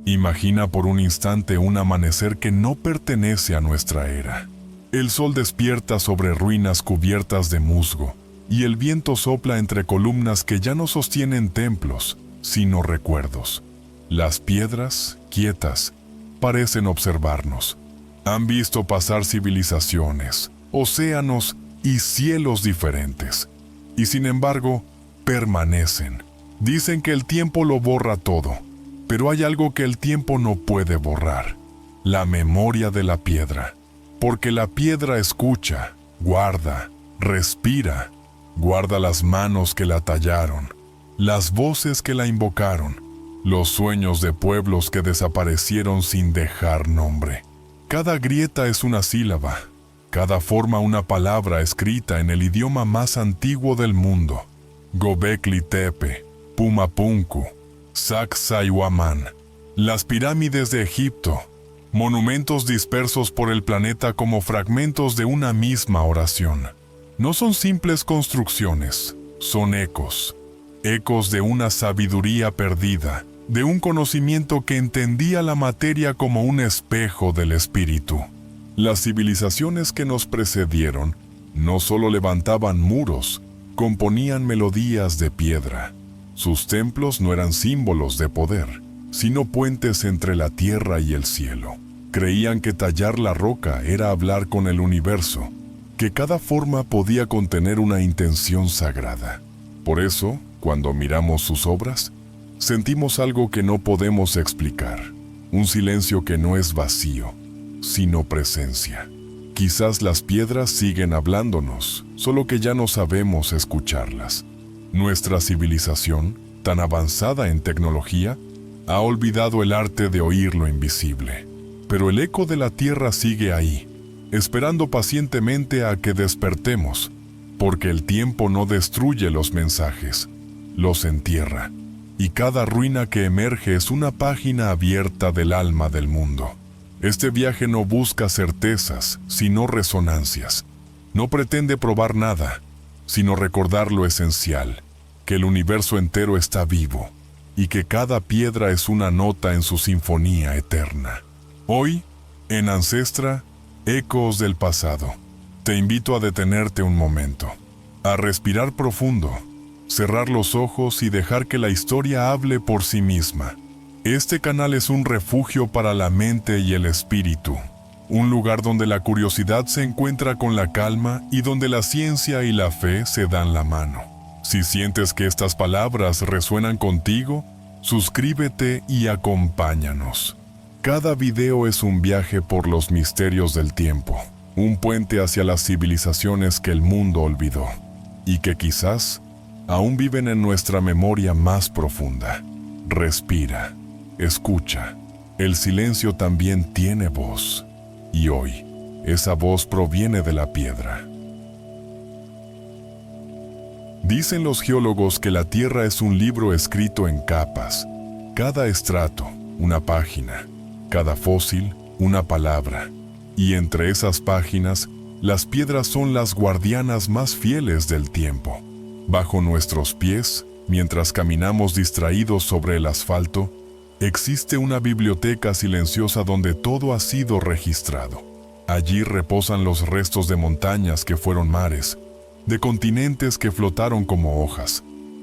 Imagina por un instante un amanecer que no pertenece a nuestra era. El sol despierta sobre ruinas cubiertas de musgo, y el viento sopla entre columnas que ya no sostienen templos, sino recuerdos. Las piedras, quietas, parecen observarnos. Han visto pasar civilizaciones, océanos y cielos diferentes, y sin embargo, permanecen. Dicen que el tiempo lo borra todo, pero hay algo que el tiempo no puede borrar: la memoria de la piedra. Porque la piedra escucha, guarda, respira, guarda las manos que la tallaron, las voces que la invocaron, los sueños de pueblos que desaparecieron sin dejar nombre. Cada grieta es una sílaba, cada forma una palabra escrita en el idioma más antiguo del mundo. Gobekli Tepe, Pumapunku, Sacsayhuamán, las pirámides de Egipto, monumentos dispersos por el planeta como fragmentos de una misma oración. No son simples construcciones, son ecos. Ecos de una sabiduría perdida, de un conocimiento que entendía la materia como un espejo del espíritu. Las civilizaciones que nos precedieron no solo levantaban muros, componían melodías de piedra. Sus templos no eran símbolos de poder, sino puentes entre la tierra y el cielo. Creían que tallar la roca era hablar con el universo, que cada forma podía contener una intención sagrada. Por eso, cuando miramos sus obras, sentimos algo que no podemos explicar, un silencio que no es vacío, sino presencia. Quizás las piedras siguen hablándonos, solo que ya no sabemos escucharlas. Nuestra civilización, tan avanzada en tecnología, ha olvidado el arte de oír lo invisible. Pero el eco de la tierra sigue ahí, esperando pacientemente a que despertemos, porque el tiempo no destruye los mensajes, los entierra, y cada ruina que emerge es una página abierta del alma del mundo. Este viaje no busca certezas, sino resonancias. No pretende probar nada, sino recordar lo esencial, que el universo entero está vivo, y que cada piedra es una nota en su sinfonía eterna. Hoy, en Ancestra, Ecos del Pasado, te invito a detenerte un momento, a respirar profundo, cerrar los ojos y dejar que la historia hable por sí misma. Este canal es un refugio para la mente y el espíritu, un lugar donde la curiosidad se encuentra con la calma y donde la ciencia y la fe se dan la mano. Si sientes que estas palabras resuenan contigo, suscríbete y acompáñanos. Cada video es un viaje por los misterios del tiempo, un puente hacia las civilizaciones que el mundo olvidó, y que quizás aún viven en nuestra memoria más profunda. Respira, escucha. El silencio también tiene voz, y hoy, esa voz proviene de la piedra. Dicen los geólogos que la Tierra es un libro escrito en capas. Cada estrato, una página. Cada fósil, una palabra. Y entre esas páginas, las piedras son las guardianas más fieles del tiempo. Bajo nuestros pies, mientras caminamos distraídos sobre el asfalto, existe una biblioteca silenciosa donde todo ha sido registrado. Allí reposan los restos de montañas que fueron mares, de continentes que flotaron como hojas,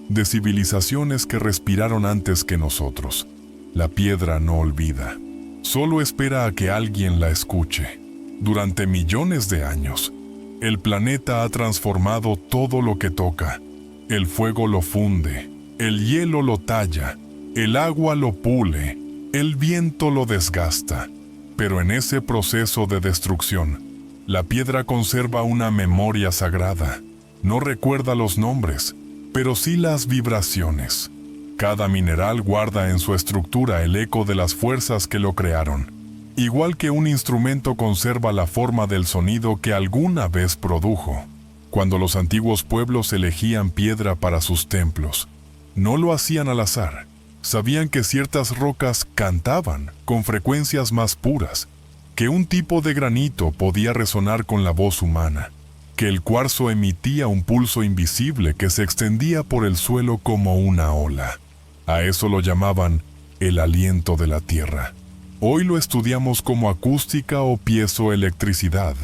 de civilizaciones que respiraron antes que nosotros. La piedra no olvida, solo espera a que alguien la escuche. Durante millones de años, el planeta ha transformado todo lo que toca. El fuego lo funde, el hielo lo talla, el agua lo pule, el viento lo desgasta. Pero en ese proceso de destrucción, la piedra conserva una memoria sagrada. No recuerda los nombres, pero sí las vibraciones. Cada mineral guarda en su estructura el eco de las fuerzas que lo crearon. Igual que un instrumento conserva la forma del sonido que alguna vez produjo. Cuando los antiguos pueblos elegían piedra para sus templos, no lo hacían al azar. Sabían que ciertas rocas cantaban con frecuencias más puras, que un tipo de granito podía resonar con la voz humana, que el cuarzo emitía un pulso invisible que se extendía por el suelo como una ola. A eso lo llamaban el aliento de la tierra. Hoy lo estudiamos como acústica o piezoelectricidad,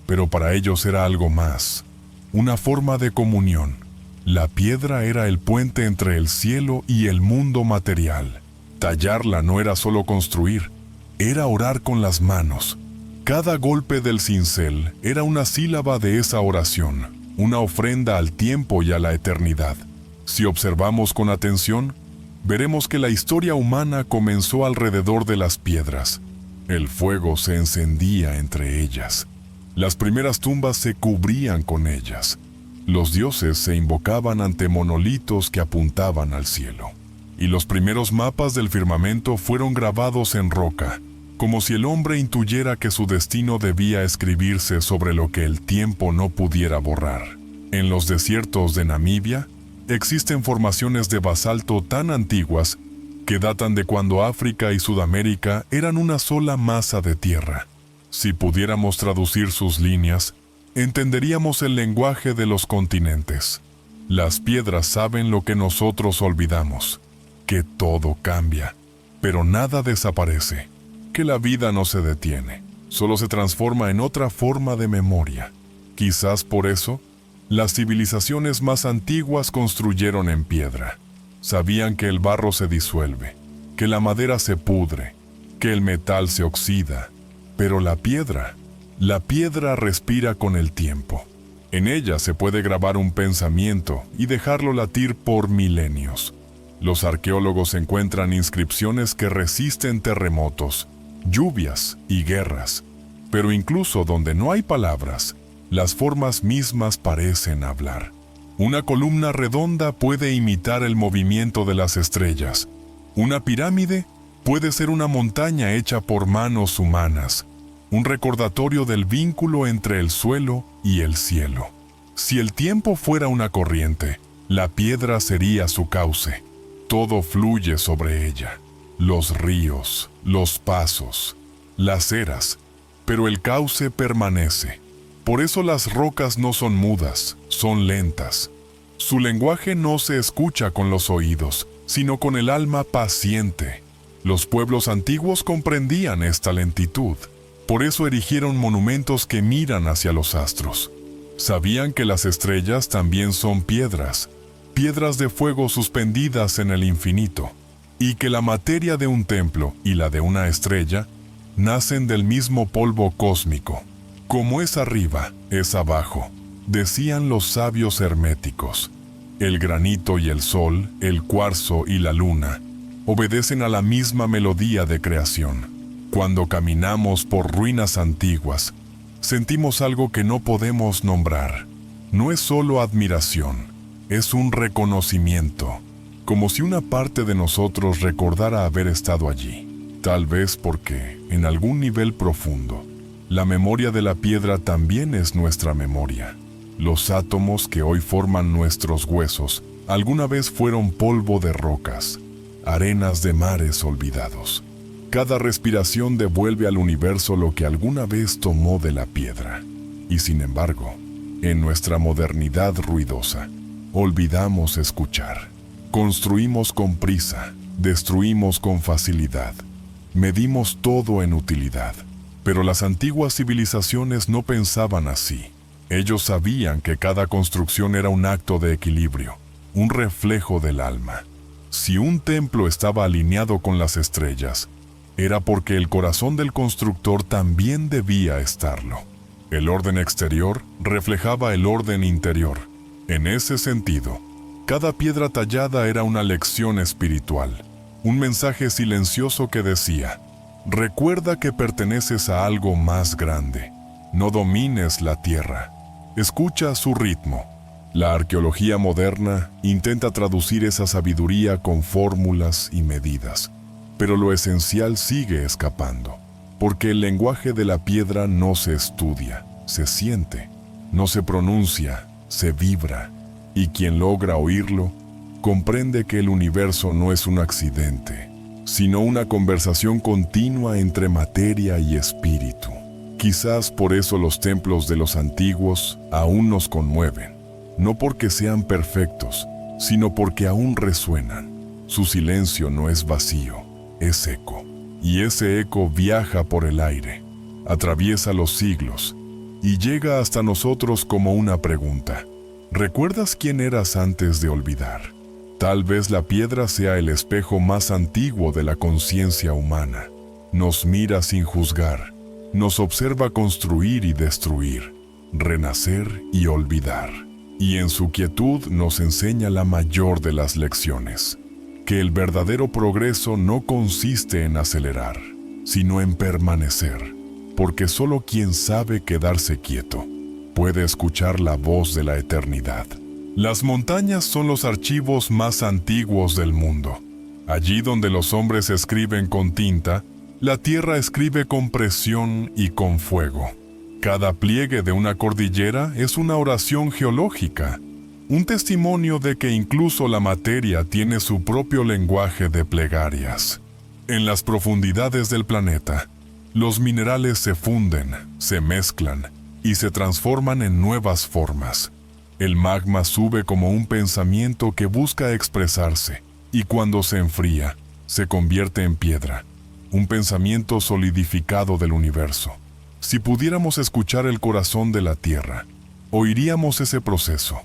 pero para ellos era algo más, una forma de comunión. La piedra era el puente entre el cielo y el mundo material. Tallarla no era solo construir, era orar con las manos. Cada golpe del cincel era una sílaba de esa oración, una ofrenda al tiempo y a la eternidad. Si observamos con atención, veremos que la historia humana comenzó alrededor de las piedras. El fuego se encendía entre ellas. Las primeras tumbas se cubrían con ellas. Los dioses se invocaban ante monolitos que apuntaban al cielo. Y los primeros mapas del firmamento fueron grabados en roca, como si el hombre intuyera que su destino debía escribirse sobre lo que el tiempo no pudiera borrar. En los desiertos de Namibia, existen formaciones de basalto tan antiguas que datan de cuando África y Sudamérica eran una sola masa de tierra. Si pudiéramos traducir sus líneas, entenderíamos el lenguaje de los continentes. Las piedras saben lo que nosotros olvidamos, que todo cambia, pero nada desaparece, que la vida no se detiene, solo se transforma en otra forma de memoria. Quizás por eso, las civilizaciones más antiguas construyeron en piedra. Sabían que el barro se disuelve, que la madera se pudre, que el metal se oxida, pero la piedra respira con el tiempo. En ella se puede grabar un pensamiento y dejarlo latir por milenios. Los arqueólogos encuentran inscripciones que resisten terremotos, lluvias y guerras, pero incluso donde no hay palabras, las formas mismas parecen hablar. Una columna redonda puede imitar el movimiento de las estrellas. Una pirámide puede ser una montaña hecha por manos humanas, un recordatorio del vínculo entre el suelo y el cielo. Si el tiempo fuera una corriente, la piedra sería su cauce. Todo fluye sobre ella. Los ríos, los pasos, las eras, pero el cauce permanece. Por eso las rocas no son mudas, son lentas. Su lenguaje no se escucha con los oídos, sino con el alma paciente. Los pueblos antiguos comprendían esta lentitud. Por eso erigieron monumentos que miran hacia los astros. Sabían que las estrellas también son piedras, piedras de fuego suspendidas en el infinito, y que la materia de un templo y la de una estrella nacen del mismo polvo cósmico. Como es arriba, es abajo, decían los sabios herméticos. El granito y el sol, el cuarzo y la luna, obedecen a la misma melodía de creación. Cuando caminamos por ruinas antiguas, sentimos algo que no podemos nombrar. No es solo admiración, es un reconocimiento, como si una parte de nosotros recordara haber estado allí. Tal vez porque, en algún nivel profundo, la memoria de la piedra también es nuestra memoria. Los átomos que hoy forman nuestros huesos alguna vez fueron polvo de rocas, arenas de mares olvidados. Cada respiración devuelve al universo lo que alguna vez tomó de la piedra. Y sin embargo, en nuestra modernidad ruidosa, olvidamos escuchar. Construimos con prisa, destruimos con facilidad, medimos todo en utilidad. Pero las antiguas civilizaciones no pensaban así. Ellos sabían que cada construcción era un acto de equilibrio, un reflejo del alma. Si un templo estaba alineado con las estrellas, era porque el corazón del constructor también debía estarlo. El orden exterior reflejaba el orden interior. En ese sentido, cada piedra tallada era una lección espiritual, un mensaje silencioso que decía: recuerda que perteneces a algo más grande. No domines la tierra. Escucha su ritmo. La arqueología moderna intenta traducir esa sabiduría con fórmulas y medidas, pero lo esencial sigue escapando, porque el lenguaje de la piedra no se estudia, se siente, no se pronuncia, se vibra, y quien logra oírlo comprende que el universo no es un accidente, sino una conversación continua entre materia y espíritu. Quizás por eso los templos de los antiguos aún nos conmueven, no porque sean perfectos, sino porque aún resuenan. Su silencio no es vacío, es eco. Y ese eco viaja por el aire, atraviesa los siglos y llega hasta nosotros como una pregunta. ¿Recuerdas quién eras antes de olvidar? Tal vez la piedra sea el espejo más antiguo de la conciencia humana. Nos mira sin juzgar, nos observa construir y destruir, renacer y olvidar. Y en su quietud nos enseña la mayor de las lecciones, que el verdadero progreso no consiste en acelerar, sino en permanecer, porque solo quien sabe quedarse quieto puede escuchar la voz de la eternidad. Las montañas son los archivos más antiguos del mundo. Allí donde los hombres escriben con tinta, la tierra escribe con presión y con fuego. Cada pliegue de una cordillera es una oración geológica, un testimonio de que incluso la materia tiene su propio lenguaje de plegarias. En las profundidades del planeta, los minerales se funden, se mezclan y se transforman en nuevas formas. El magma sube como un pensamiento que busca expresarse, y cuando se enfría, se convierte en piedra, un pensamiento solidificado del universo. Si pudiéramos escuchar el corazón de la Tierra, oiríamos ese proceso,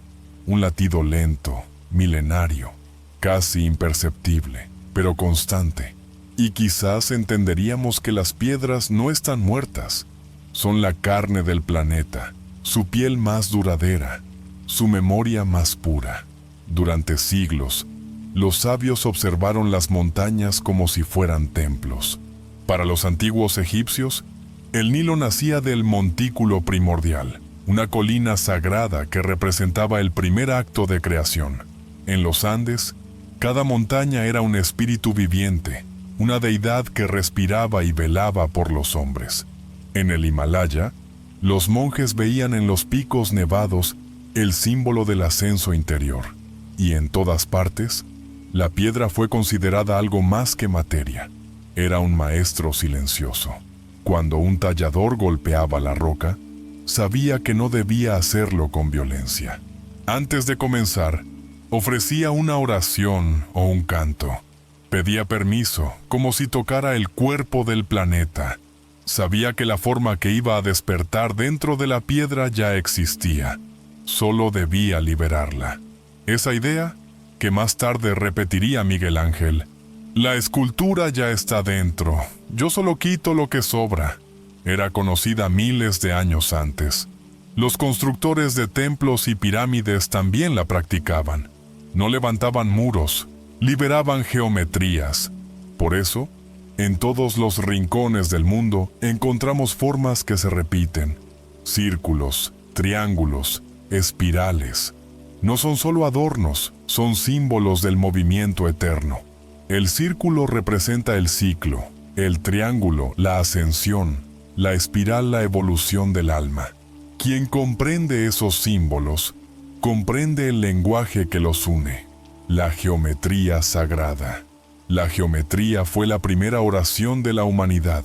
un latido lento, milenario, casi imperceptible, pero constante. Y quizás entenderíamos que las piedras no están muertas, son la carne del planeta, su piel más duradera, su memoria más pura. Durante siglos, los sabios observaron las montañas como si fueran templos. Para los antiguos egipcios, el Nilo nacía del montículo primordial, una colina sagrada que representaba el primer acto de creación. En los Andes, cada montaña era un espíritu viviente, una deidad que respiraba y velaba por los hombres. En el Himalaya, los monjes veían en los picos nevados el símbolo del ascenso interior, y en todas partes, la piedra fue considerada algo más que materia. Era un maestro silencioso. Cuando un tallador golpeaba la roca, sabía que no debía hacerlo con violencia. Antes de comenzar, ofrecía una oración o un canto. Pedía permiso, como si tocara el cuerpo del planeta. Sabía que la forma que iba a despertar dentro de la piedra ya existía. Solo debía liberarla. Esa idea, que más tarde repetiría Miguel Ángel: la escultura ya está dentro, yo solo quito lo que sobra, era conocida miles de años antes. Los constructores de templos y pirámides también la practicaban. No levantaban muros, liberaban geometrías. Por eso, en todos los rincones del mundo encontramos formas que se repiten: círculos, triángulos, espirales. No son solo adornos, son símbolos del movimiento eterno. El círculo representa el ciclo, el triángulo, la ascensión, la espiral, la evolución del alma. Quien comprende esos símbolos, comprende el lenguaje que los une, la geometría sagrada. La geometría fue la primera oración de la humanidad.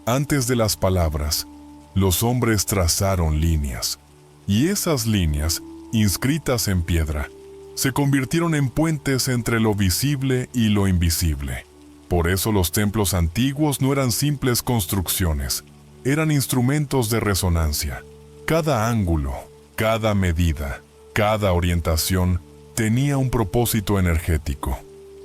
Antes de las palabras, los hombres trazaron líneas, y esas líneas, inscritas en piedra, se convirtieron en puentes entre lo visible y lo invisible. Por eso los templos antiguos no eran simples construcciones, eran instrumentos de resonancia. Cada ángulo, cada medida, cada orientación tenía un propósito energético.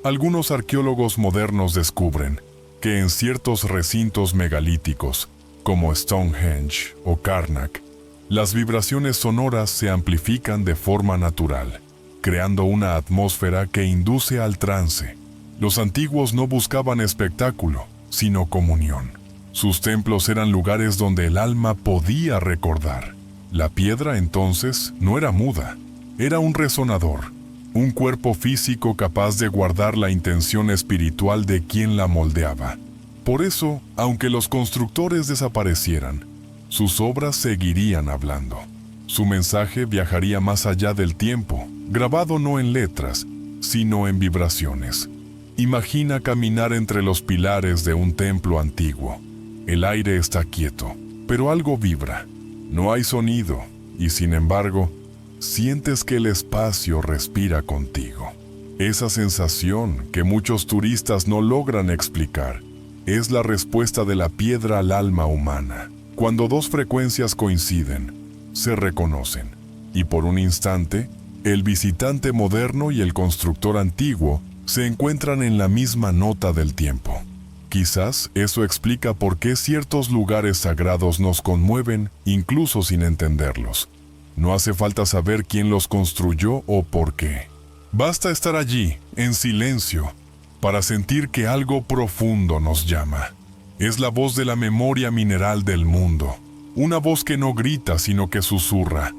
Algunos arqueólogos modernos descubren que en ciertos recintos megalíticos, como Stonehenge o Karnak, las vibraciones sonoras se amplifican de forma natural, creando una atmósfera que induce al trance. Los antiguos no buscaban espectáculo, sino comunión. Sus templos eran lugares donde el alma podía recordar. La piedra entonces no era muda, era un resonador, un cuerpo físico capaz de guardar la intención espiritual de quien la moldeaba. Por eso, aunque los constructores desaparecieran, sus obras seguirían hablando. Su mensaje viajaría más allá del tiempo, grabado no en letras, sino en vibraciones. Imagina caminar entre los pilares de un templo antiguo. El aire está quieto, pero algo vibra. No hay sonido, y sin embargo, sientes que el espacio respira contigo. Esa sensación que muchos turistas no logran explicar es la respuesta de la piedra al alma humana. Cuando dos frecuencias coinciden, se reconocen, y por un instante, el visitante moderno y el constructor antiguo se encuentran en la misma nota del tiempo. Quizás eso explica por qué ciertos lugares sagrados nos conmueven incluso sin entenderlos. No hace falta saber quién los construyó o por qué. Basta estar allí, en silencio, para sentir que algo profundo nos llama. Es la voz de la memoria mineral del mundo, una voz que no grita sino que susurra.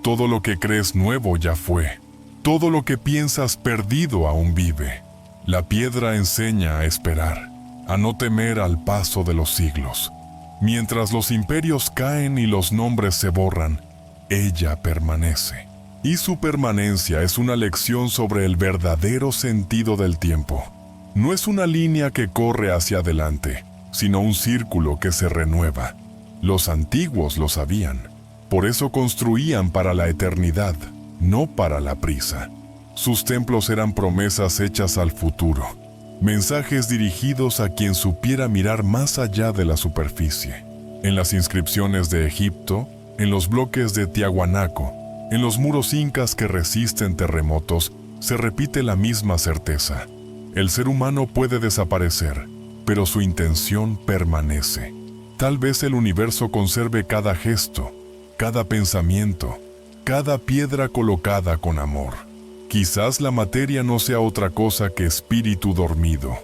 Todo lo que crees nuevo ya fue. Todo lo que piensas perdido aún vive. La piedra enseña a esperar, a no temer al paso de los siglos. Mientras los imperios caen y los nombres se borran, ella permanece. Y su permanencia es una lección sobre el verdadero sentido del tiempo. No es una línea que corre hacia adelante, sino un círculo que se renueva. Los antiguos lo sabían. Por eso construían para la eternidad, no para la prisa. Sus templos eran promesas hechas al futuro, mensajes dirigidos a quien supiera mirar más allá de la superficie. En las inscripciones de Egipto, en los bloques de Tiahuanaco, en los muros incas que resisten terremotos, se repite la misma certeza. El ser humano puede desaparecer, pero su intención permanece. Tal vez el universo conserve cada gesto, cada pensamiento, cada piedra colocada con amor. Quizás la materia no sea otra cosa que espíritu dormido,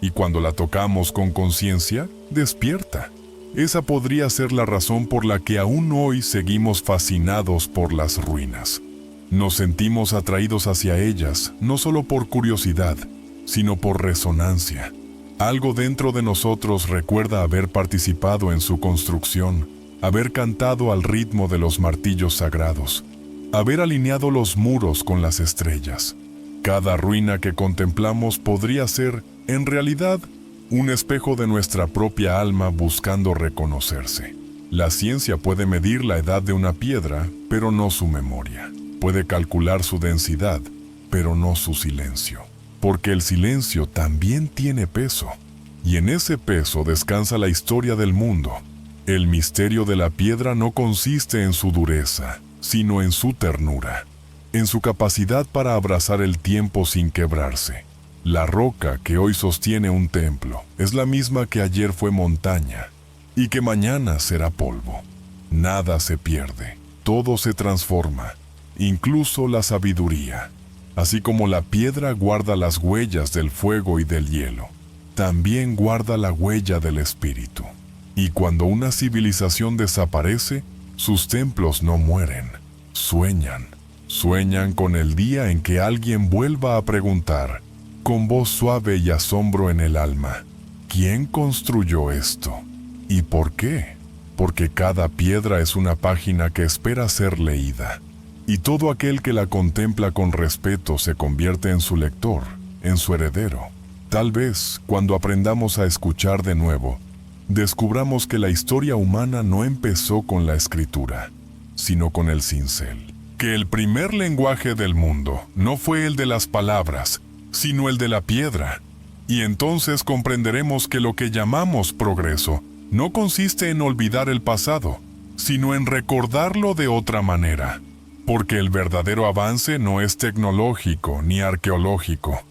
y cuando la tocamos con conciencia, despierta. Esa podría ser la razón por la que aún hoy seguimos fascinados por las ruinas. Nos sentimos atraídos hacia ellas, no solo por curiosidad, sino por resonancia. Algo dentro de nosotros recuerda haber participado en su construcción, haber cantado al ritmo de los martillos sagrados, haber alineado los muros con las estrellas. Cada ruina que contemplamos podría ser, en realidad, un espejo de nuestra propia alma buscando reconocerse. La ciencia puede medir la edad de una piedra, pero no su memoria. Puede calcular su densidad, pero no su silencio. Porque el silencio también tiene peso, y en ese peso descansa la historia del mundo. El misterio de la piedra no consiste en su dureza, sino en su ternura, en su capacidad para abrazar el tiempo sin quebrarse. La roca que hoy sostiene un templo es la misma que ayer fue montaña y que mañana será polvo. Nada se pierde, todo se transforma, incluso la sabiduría. Así como la piedra guarda las huellas del fuego y del hielo, también guarda la huella del espíritu. Y cuando una civilización desaparece, sus templos no mueren, sueñan. Sueñan con el día en que alguien vuelva a preguntar, con voz suave y asombro en el alma, ¿quién construyó esto? ¿Y por qué? Porque cada piedra es una página que espera ser leída, y todo aquel que la contempla con respeto se convierte en su lector, en su heredero. Tal vez, cuando aprendamos a escuchar de nuevo, descubramos que la historia humana no empezó con la escritura, sino con el cincel. Que el primer lenguaje del mundo no fue el de las palabras, sino el de la piedra. Y entonces comprenderemos que lo que llamamos progreso no consiste en olvidar el pasado, sino en recordarlo de otra manera. Porque el verdadero avance no es tecnológico ni arqueológico,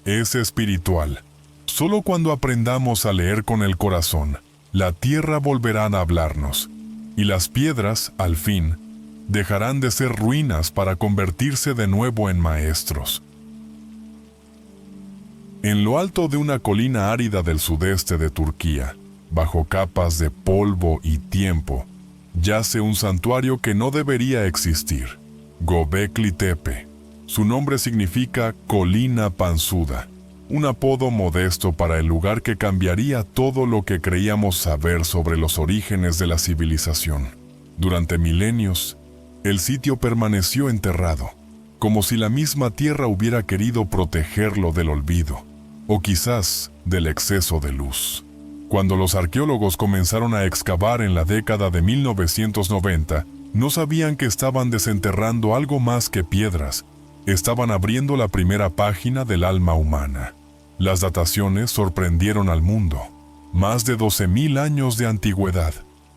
es espiritual. Solo cuando aprendamos a leer con el corazón, la tierra volverá a hablarnos, y las piedras, al fin, dejarán de ser ruinas para convertirse de nuevo en maestros. En lo alto de una colina árida del sudeste de Turquía, bajo capas de polvo y tiempo, yace un santuario que no debería existir, Göbekli Tepe. Su nombre significa colina panzuda, un apodo modesto para el lugar que cambiaría todo lo que creíamos saber sobre los orígenes de la civilización. Durante milenios, el sitio permaneció enterrado, como si la misma tierra hubiera querido protegerlo del olvido, o quizás del exceso de luz. Cuando los arqueólogos comenzaron a excavar en la década de 1990, no sabían que estaban desenterrando algo más que piedras, Estaban abriendo la primera página del alma humana. Las dataciones sorprendieron al mundo. Más de 12.000 años de antigüedad.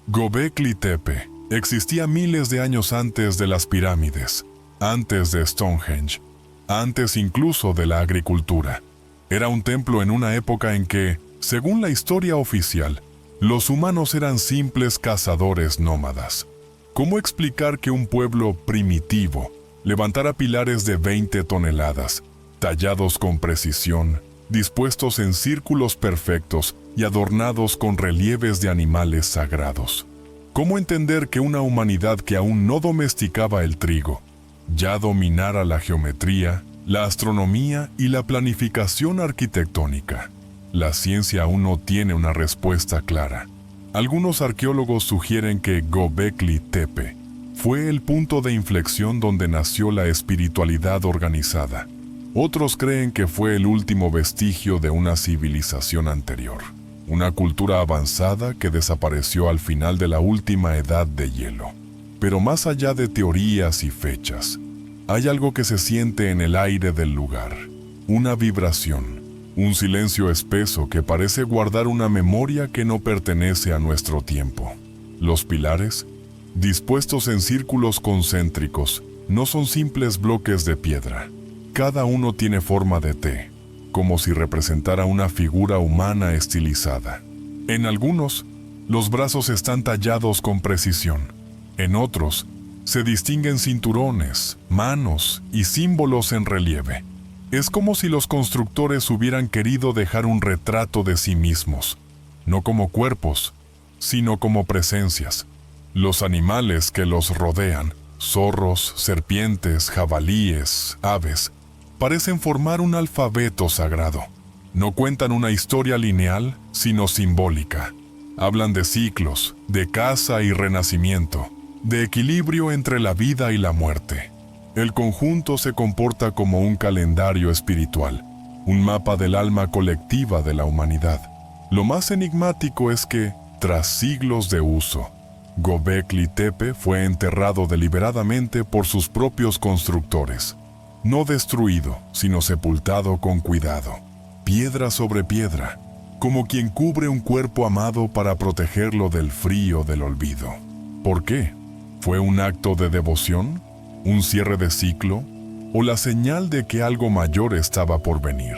Göbekli Tepe existía miles de años antes de las pirámides, antes de Stonehenge, antes incluso de la agricultura. Era un templo en una época en que, según la historia oficial, los humanos eran simples cazadores nómadas. ¿Cómo explicar que un pueblo primitivo levantara pilares de 20 toneladas, tallados con precisión, dispuestos en círculos perfectos y adornados con relieves de animales sagrados? ¿Cómo entender que una humanidad que aún no domesticaba el trigo, ya dominara la geometría, la astronomía y la planificación arquitectónica? La ciencia aún no tiene una respuesta clara. Algunos arqueólogos sugieren que Göbekli Tepe fue el punto de inflexión donde nació la espiritualidad organizada. Otros creen que fue el último vestigio de una civilización anterior, una cultura avanzada que desapareció al final de la última edad de hielo. Pero más allá de teorías y fechas, hay algo que se siente en el aire del lugar, una vibración. Un silencio espeso que parece guardar una memoria que no pertenece a nuestro tiempo. Los pilares, dispuestos en círculos concéntricos, no son simples bloques de piedra. Cada uno tiene forma de T, como si representara una figura humana estilizada. En algunos, los brazos están tallados con precisión. En otros, se distinguen cinturones, manos y símbolos en relieve. Es como si los constructores hubieran querido dejar un retrato de sí mismos, no como cuerpos, sino como presencias. Los animales que los rodean, zorros, serpientes, jabalíes, aves, parecen formar un alfabeto sagrado. No cuentan una historia lineal, sino simbólica. Hablan de ciclos, de caza y renacimiento, de equilibrio entre la vida y la muerte. El conjunto se comporta como un calendario espiritual, un mapa del alma colectiva de la humanidad. Lo más enigmático es que, tras siglos de uso, Göbekli Tepe fue enterrado deliberadamente por sus propios constructores. No destruido, sino sepultado con cuidado, piedra sobre piedra, como quien cubre un cuerpo amado para protegerlo del frío del olvido. ¿Por qué? ¿Fue un acto de devoción? ¿Un cierre de ciclo? ¿O la señal de que algo mayor estaba por venir?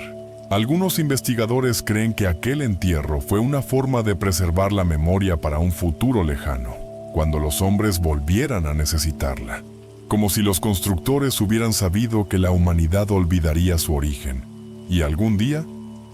Algunos investigadores creen que aquel entierro fue una forma de preservar la memoria para un futuro lejano, cuando los hombres volvieran a necesitarla. Como si los constructores hubieran sabido que la humanidad olvidaría su origen, y algún día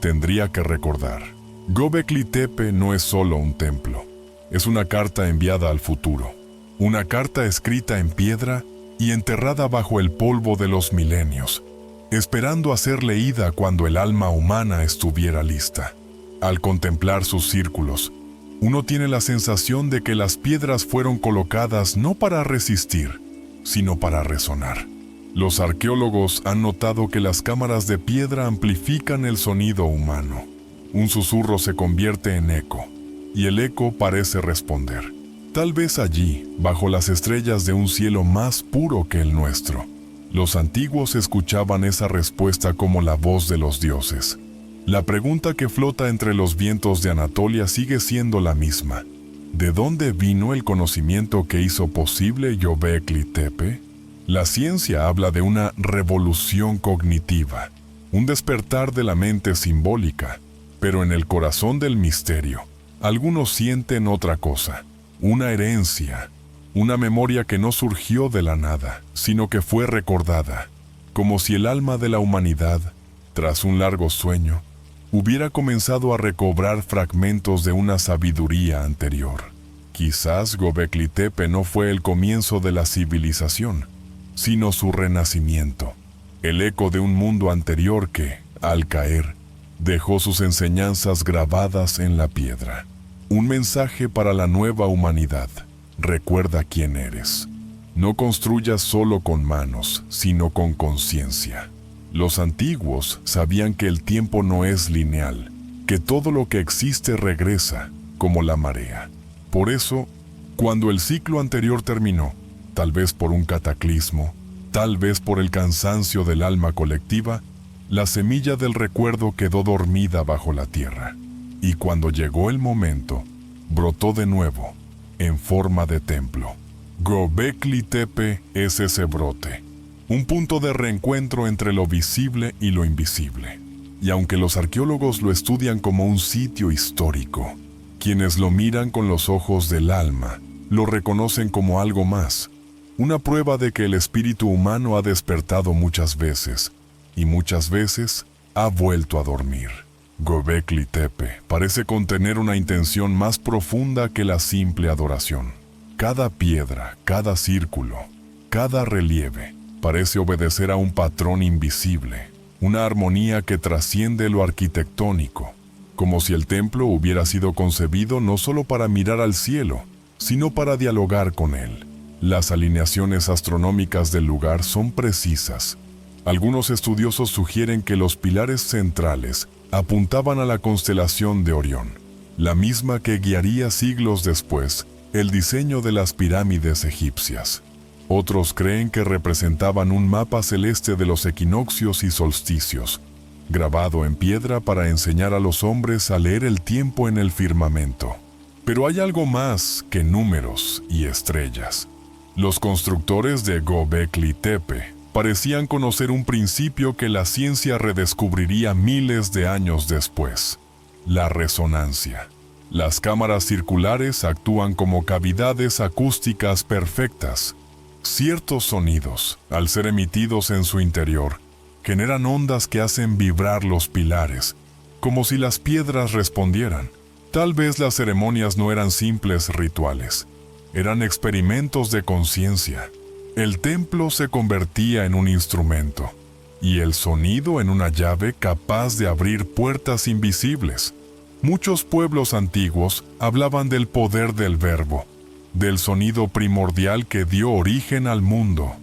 tendría que recordar. Göbekli Tepe no es solo un templo, es una carta enviada al futuro. Una carta escrita en piedra y enterrada bajo el polvo de los milenios, esperando a ser leída cuando el alma humana estuviera lista. Al contemplar sus círculos, uno tiene la sensación de que las piedras fueron colocadas no para resistir, sino para resonar. Los arqueólogos han notado que las cámaras de piedra amplifican el sonido humano. Un susurro se convierte en eco, y el eco parece responder. Tal vez allí, bajo las estrellas de un cielo más puro que el nuestro, los antiguos escuchaban esa respuesta como la voz de los dioses. La pregunta que flota entre los vientos de Anatolia sigue siendo la misma. ¿De dónde vino el conocimiento que hizo posible Göbekli Tepe? La ciencia habla de una revolución cognitiva, un despertar de la mente simbólica, pero en el corazón del misterio, algunos sienten otra cosa. Una herencia, una memoria que no surgió de la nada, sino que fue recordada, como si el alma de la humanidad, tras un largo sueño, hubiera comenzado a recobrar fragmentos de una sabiduría anterior. Quizás Göbekli Tepe no fue el comienzo de la civilización, sino su renacimiento, el eco de un mundo anterior que, al caer, dejó sus enseñanzas grabadas en la piedra. Un mensaje para la nueva humanidad. Recuerda quién eres. No construyas solo con manos, sino con conciencia. Los antiguos sabían que el tiempo no es lineal, que todo lo que existe regresa, como la marea. Por eso, cuando el ciclo anterior terminó, tal vez por un cataclismo, Tal vez por el cansancio del alma colectiva, la semilla del recuerdo quedó dormida bajo la tierra, y cuando llegó el momento, brotó de nuevo, en forma de templo. Göbekli Tepe es ese brote, un punto de reencuentro entre lo visible y lo invisible. Y aunque los arqueólogos lo estudian como un sitio histórico, quienes lo miran con los ojos del alma, lo reconocen como algo más, una prueba de que el espíritu humano ha despertado muchas veces, y muchas veces ha vuelto a dormir. Göbekli Tepe parece contener una intención más profunda que la simple adoración. Cada piedra, cada círculo, cada relieve parece obedecer a un patrón invisible, una armonía que trasciende lo arquitectónico, como si el templo hubiera sido concebido no solo para mirar al cielo, sino para dialogar con él. Las alineaciones astronómicas del lugar son precisas. Algunos estudiosos sugieren que los pilares centrales apuntaban a la constelación de Orión, la misma que guiaría siglos después el diseño de las pirámides egipcias. Otros creen que representaban un mapa celeste de los equinoccios y solsticios, grabado en piedra para enseñar a los hombres a leer el tiempo en el firmamento. Pero hay algo más que números y estrellas. Los constructores de Göbekli Tepe parecían conocer un principio que la ciencia redescubriría miles de años después: la resonancia. Las cámaras circulares actúan como cavidades acústicas perfectas. Ciertos sonidos, al ser emitidos en su interior, generan ondas que hacen vibrar los pilares, como si las piedras respondieran. Tal vez las ceremonias no eran simples rituales, eran experimentos de conciencia. El templo se convertía en un instrumento, y el sonido en una llave capaz de abrir puertas invisibles. Muchos pueblos antiguos hablaban del poder del verbo, del sonido primordial que dio origen al mundo.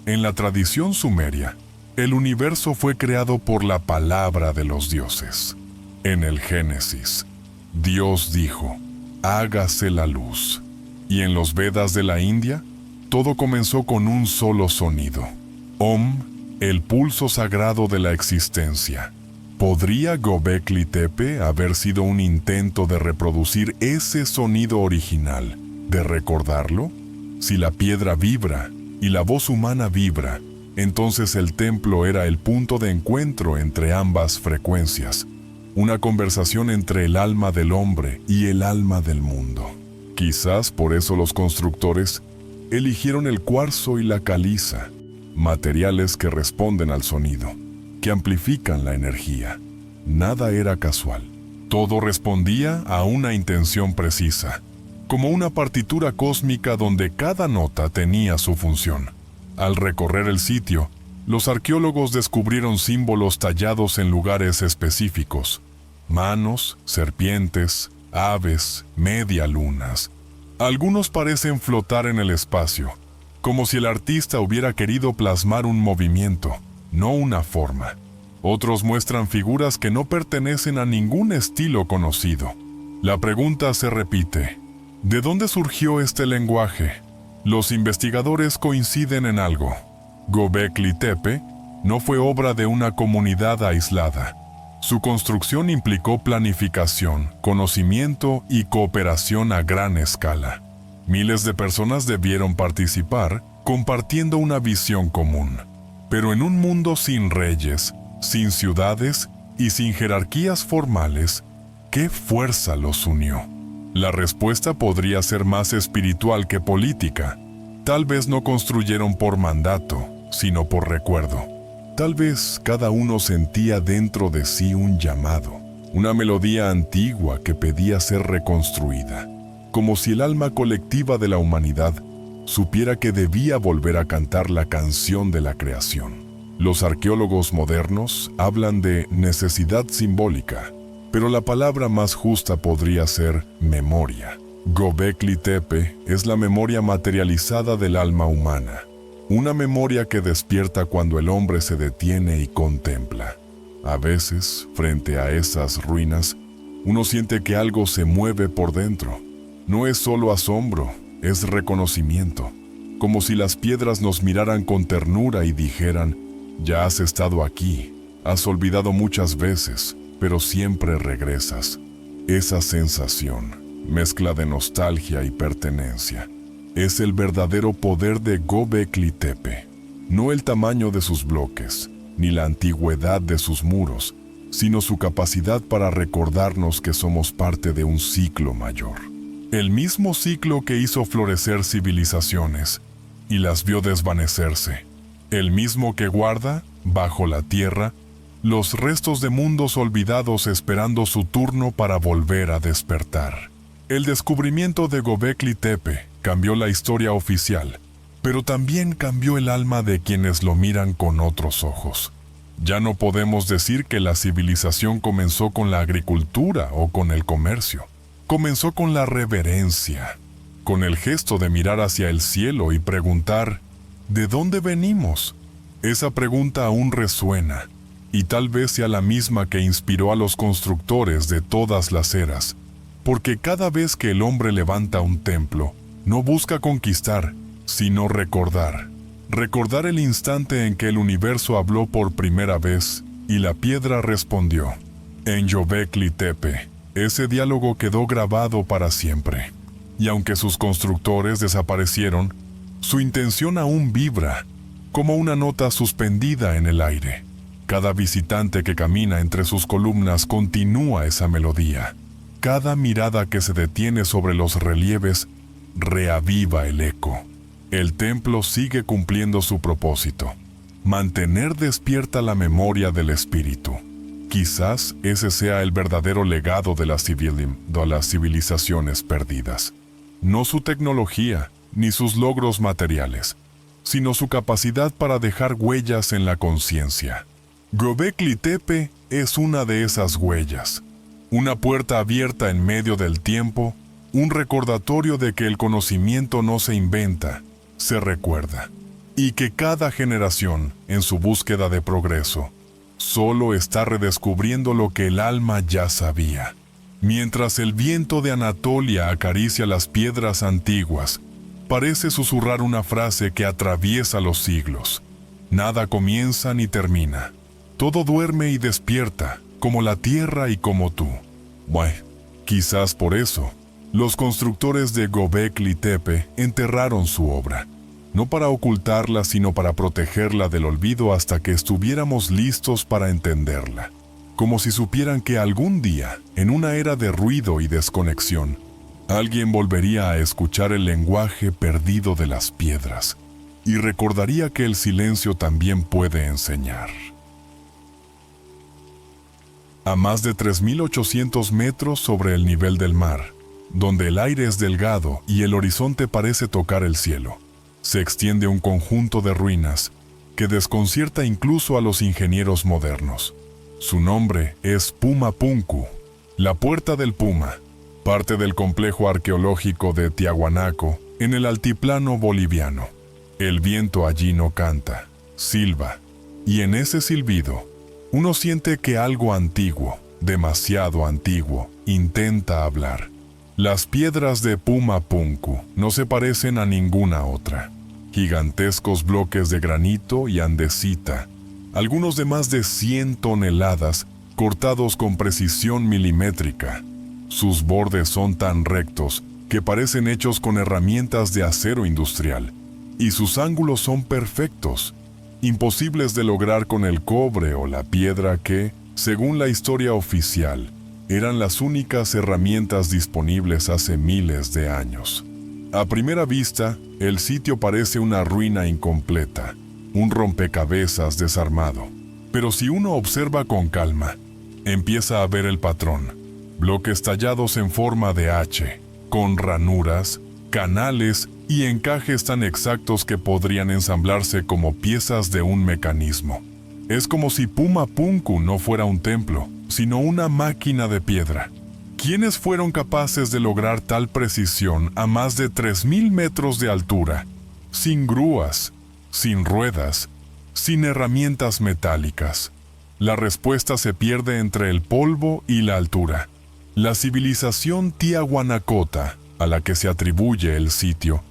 En la tradición sumeria, el universo fue creado por la palabra de los dioses. En el Génesis, Dios dijo: hágase la luz. Y en los Vedas de la India, todo comenzó con un solo sonido: Om, el pulso sagrado de la existencia. ¿Podría Göbekli Tepe haber sido un intento de reproducir ese sonido original, de recordarlo? Si la piedra vibra y la voz humana vibra, entonces el templo era el punto de encuentro entre ambas frecuencias, una conversación entre el alma del hombre y el alma del mundo. Quizás por eso los constructores eligieron el cuarzo y la caliza, materiales que responden al sonido, que amplifican la energía. Nada era casual. Todo respondía a una intención precisa, como una partitura cósmica donde cada nota tenía su función. Al recorrer el sitio, los arqueólogos descubrieron símbolos tallados en lugares específicos: manos, serpientes, aves, medialunas. Algunos parecen flotar en el espacio, como si el artista hubiera querido plasmar un movimiento, no una forma. Otros muestran figuras que no pertenecen a ningún estilo conocido. La pregunta se repite: ¿de dónde surgió este lenguaje? Los investigadores coinciden en algo: Göbekli Tepe no fue obra de una comunidad aislada. Su construcción implicó planificación, conocimiento y cooperación a gran escala. Miles de personas debieron participar, compartiendo una visión común. Pero en un mundo sin reyes, sin ciudades y sin jerarquías formales, ¿qué fuerza los unió? La respuesta podría ser más espiritual que política. Tal vez no construyeron por mandato, sino por recuerdo. Tal vez cada uno sentía dentro de sí un llamado, una melodía antigua que pedía ser reconstruida, como si el alma colectiva de la humanidad supiera que debía volver a cantar la canción de la creación. Los arqueólogos modernos hablan de necesidad simbólica, pero la palabra más justa podría ser memoria. Göbekli Tepe es la memoria materializada del alma humana, una memoria que despierta cuando el hombre se detiene y contempla. A veces, frente a esas ruinas, uno siente que algo se mueve por dentro. No es solo asombro, es reconocimiento. como si las piedras nos miraran con ternura y dijeran: ya has estado aquí, has olvidado muchas veces, pero siempre regresas. Esa sensación, mezcla de nostalgia y pertenencia, es el verdadero poder de Göbekli Tepe. No el tamaño de sus bloques, ni la antigüedad de sus muros, sino su capacidad para recordarnos que somos parte de un ciclo mayor. El mismo ciclo que hizo florecer civilizaciones y las vio desvanecerse. El mismo que guarda, bajo la tierra, los restos de mundos olvidados esperando su turno para volver a despertar. El descubrimiento de Göbekli Tepe cambió la historia oficial, pero también cambió el alma de quienes lo miran con otros ojos. Ya no podemos decir que la civilización comenzó con la agricultura o con el comercio. Comenzó con la reverencia, con el gesto de mirar hacia el cielo y preguntar: ¿de dónde venimos? Esa pregunta aún resuena, y tal vez sea la misma que inspiró a los constructores de todas las eras, porque cada vez que el hombre levanta un templo, no busca conquistar, sino recordar. Recordar el instante en que el universo habló por primera vez y la piedra respondió. En Göbekli Tepe, ese diálogo quedó grabado para siempre. Y aunque sus constructores desaparecieron, su intención aún vibra, como una nota suspendida en el aire. Cada visitante que camina entre sus columnas continúa esa melodía. Cada mirada que se detiene sobre los relieves reaviva el eco. El templo sigue cumpliendo su propósito: mantener despierta la memoria del espíritu. Quizás ese sea el verdadero legado de las civilizaciones perdidas. No su tecnología, ni sus logros materiales, sino su capacidad para dejar huellas en la conciencia. Göbekli Tepe es una de esas huellas. Una puerta abierta en medio del tiempo, un recordatorio de que el conocimiento no se inventa, se recuerda, y que cada generación, en su búsqueda de progreso, solo está redescubriendo lo que el alma ya sabía. Mientras el viento de Anatolia acaricia las piedras antiguas, parece susurrar una frase que atraviesa los siglos. Nada comienza ni termina. Todo duerme y despierta, como la tierra y como tú. Bueno, quizás por eso, los constructores de Göbekli Tepe enterraron su obra, no para ocultarla, sino para protegerla del olvido hasta que estuviéramos listos para entenderla, como si supieran que algún día, en una era de ruido y desconexión, alguien volvería a escuchar el lenguaje perdido de las piedras y recordaría que el silencio también puede enseñar. A más de 3.800 metros sobre el nivel del mar, donde el aire es delgado y el horizonte parece tocar el cielo, se extiende un conjunto de ruinas que desconcierta incluso a los ingenieros modernos. Su nombre es Puma Punku, la Puerta del Puma, parte del complejo arqueológico de Tiahuanaco, en el altiplano boliviano. El viento allí no canta, silba, y en ese silbido, uno siente que algo antiguo, demasiado antiguo, intenta hablar. Las piedras de Puma Punku no se parecen a ninguna otra. Gigantescos bloques de granito y andesita, algunos de más de 100 toneladas, cortados con precisión milimétrica. Sus bordes son tan rectos que parecen hechos con herramientas de acero industrial, y sus ángulos son perfectos, imposibles de lograr con el cobre o la piedra que, según la historia oficial, eran las únicas herramientas disponibles hace miles de años. A primera vista, el sitio parece una ruina incompleta, un rompecabezas desarmado. Pero si uno observa con calma, empieza a ver el patrón. Bloques tallados en forma de H, con ranuras, canales y encajes tan exactos que podrían ensamblarse como piezas de un mecanismo. Es como si Puma Punku no fuera un templo, sino una máquina de piedra. ¿Quiénes fueron capaces de lograr tal precisión a más de 3.000 metros de altura, sin grúas, sin ruedas, sin herramientas metálicas? La respuesta se pierde entre el polvo y la altura. La civilización Tiahuanacota, a la que se atribuye el sitio,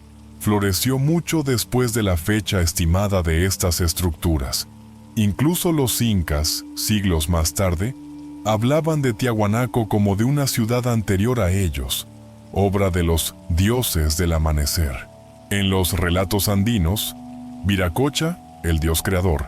floreció mucho después de la fecha estimada de estas estructuras. Incluso los incas, siglos más tarde, hablaban de Tiahuanaco como de una ciudad anterior a ellos, obra de los dioses del amanecer. En los relatos andinos, Viracocha, el dios creador,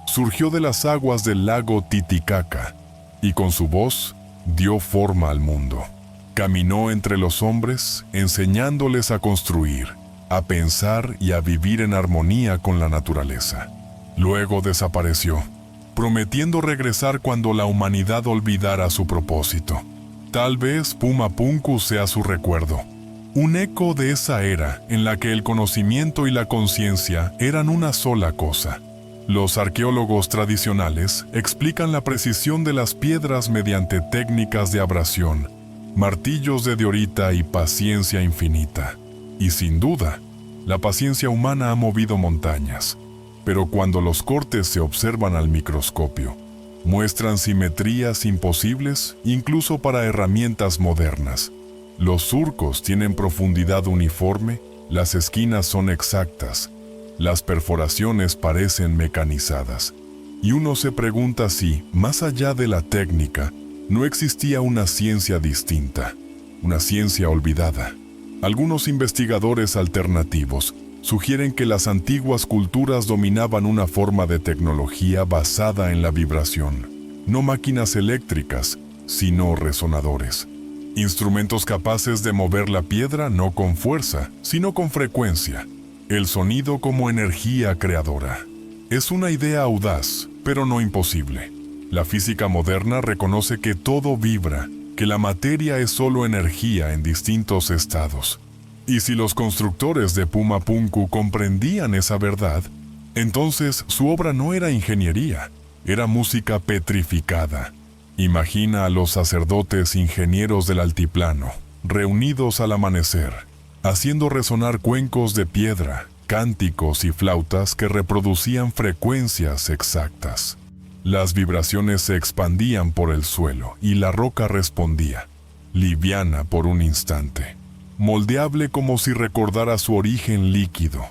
surgió de las aguas del lago Titicaca y con su voz dio forma al mundo. Caminó entre los hombres, enseñándoles a construir, a pensar y a vivir en armonía con la naturaleza. Luego desapareció, prometiendo regresar cuando la humanidad olvidara su propósito. Tal vez Pumapunku sea su recuerdo, un eco de esa era en la que el conocimiento y la conciencia eran una sola cosa. Los arqueólogos tradicionales explican la precisión de las piedras mediante técnicas de abrasión, martillos de diorita y paciencia infinita. Y sin duda, la paciencia humana ha movido montañas. Pero cuando los cortes se observan al microscopio, muestran simetrías imposibles incluso para herramientas modernas. Los surcos tienen profundidad uniforme, las esquinas son exactas, las perforaciones parecen mecanizadas. Y uno se pregunta si, más allá de la técnica, no existía una ciencia distinta, una ciencia olvidada. Algunos investigadores alternativos sugieren que las antiguas culturas dominaban una forma de tecnología basada en la vibración, no máquinas eléctricas, sino resonadores. Instrumentos capaces de mover la piedra no con fuerza, sino con frecuencia. El sonido como energía creadora. Es una idea audaz, pero no imposible. La física moderna reconoce que todo vibra, que la materia es solo energía en distintos estados. Y si los constructores de Pumapunku comprendían esa verdad, entonces su obra no era ingeniería, era música petrificada. Imagina a los sacerdotes ingenieros del altiplano, reunidos al amanecer, haciendo resonar cuencos de piedra, cánticos y flautas que reproducían frecuencias exactas. Las vibraciones se expandían por el suelo y la roca respondía, liviana por un instante, moldeable como si recordara su origen líquido.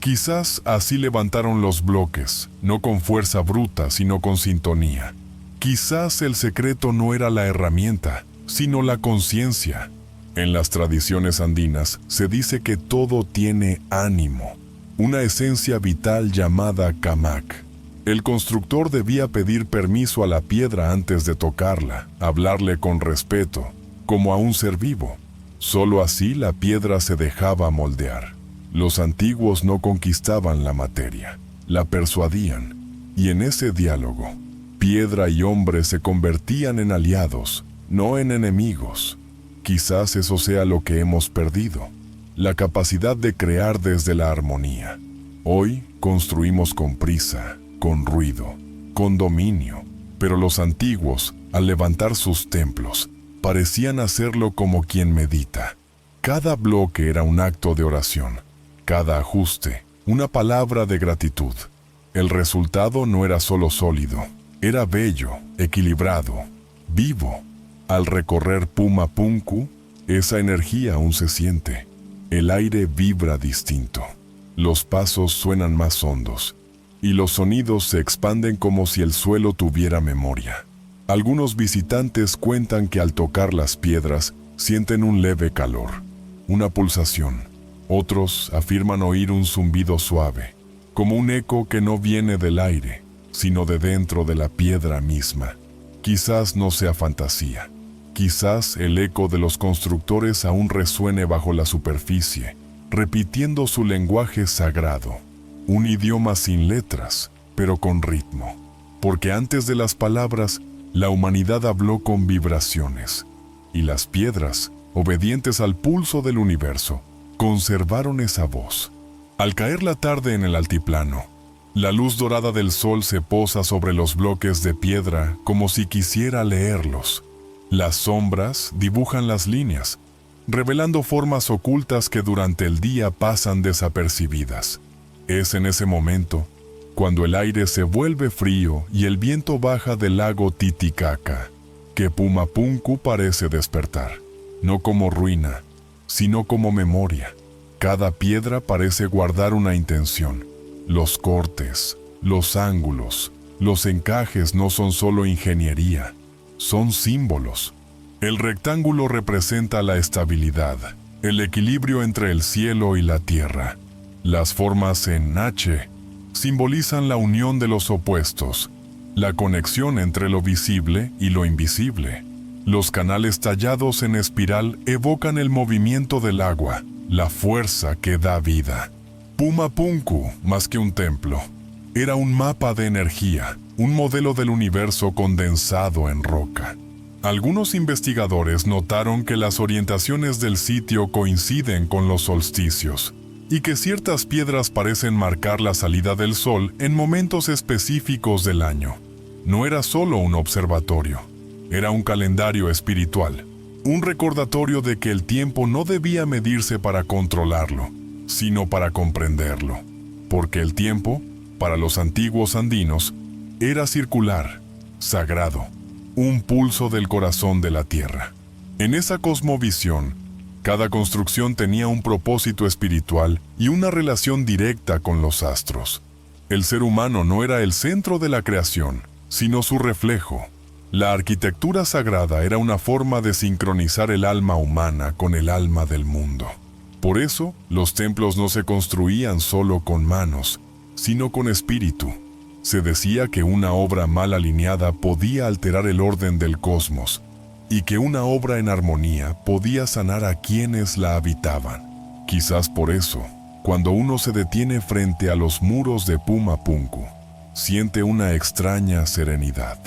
Quizás así levantaron los bloques, no con fuerza bruta, sino con sintonía. Quizás el secreto no era la herramienta, sino la conciencia. En las tradiciones andinas se dice que todo tiene ánimo, una esencia vital llamada Kamak. El constructor debía pedir permiso a la piedra antes de tocarla, hablarle con respeto, como a un ser vivo. Solo así la piedra se dejaba moldear. Los antiguos no conquistaban la materia, la persuadían, y en ese diálogo, piedra y hombre se convertían en aliados, no en enemigos. Quizás eso sea lo que hemos perdido, la capacidad de crear desde la armonía. Hoy construimos con prisa, con ruido, con dominio, pero los antiguos, al levantar sus templos, parecían hacerlo como quien medita. Cada bloque era un acto de oración, cada ajuste, una palabra de gratitud. El resultado no era solo sólido, era bello, equilibrado, vivo. Al recorrer Pumapunku, esa energía aún se siente. El aire vibra distinto. Los pasos suenan más hondos, y los sonidos se expanden como si el suelo tuviera memoria. Algunos visitantes cuentan que al tocar las piedras sienten un leve calor, una pulsación. Otros afirman oír un zumbido suave, como un eco que no viene del aire, sino de dentro de la piedra misma. Quizás no sea fantasía. Quizás el eco de los constructores aún resuene bajo la superficie, repitiendo su lenguaje sagrado, un idioma sin letras, pero con ritmo. Porque antes de las palabras, la humanidad habló con vibraciones, y las piedras, obedientes al pulso del universo, conservaron esa voz. Al caer la tarde en el altiplano, la luz dorada del sol se posa sobre los bloques de piedra como si quisiera leerlos. Las sombras dibujan las líneas, revelando formas ocultas que durante el día pasan desapercibidas. Es en ese momento, cuando el aire se vuelve frío y el viento baja del lago Titicaca, que Pumapunku parece despertar, no como ruina, sino como memoria. Cada piedra parece guardar una intención. Los cortes, los ángulos, los encajes no son solo ingeniería, son símbolos. El rectángulo representa la estabilidad, el equilibrio entre el cielo y la tierra. Las formas en H simbolizan la unión de los opuestos, la conexión entre lo visible y lo invisible. Los canales tallados en espiral evocan el movimiento del agua, la fuerza que da vida. Puma Punku, más que un templo, era un mapa de energía, un modelo del universo condensado en roca. Algunos investigadores notaron que las orientaciones del sitio coinciden con los solsticios y que ciertas piedras parecen marcar la salida del sol en momentos específicos del año. No era solo un observatorio, era un calendario espiritual, un recordatorio de que el tiempo no debía medirse para controlarlo, sino para comprenderlo, porque el tiempo, para los antiguos andinos, era circular, sagrado, un pulso del corazón de la tierra. En esa cosmovisión, cada construcción tenía un propósito espiritual y una relación directa con los astros. El ser humano no era el centro de la creación, sino su reflejo. La arquitectura sagrada era una forma de sincronizar el alma humana con el alma del mundo. Por eso, los templos no se construían solo con manos, sino con espíritu. Se decía que una obra mal alineada podía alterar el orden del cosmos, y que una obra en armonía podía sanar a quienes la habitaban. Quizás por eso, cuando uno se detiene frente a los muros de Puma Punku, siente una extraña serenidad.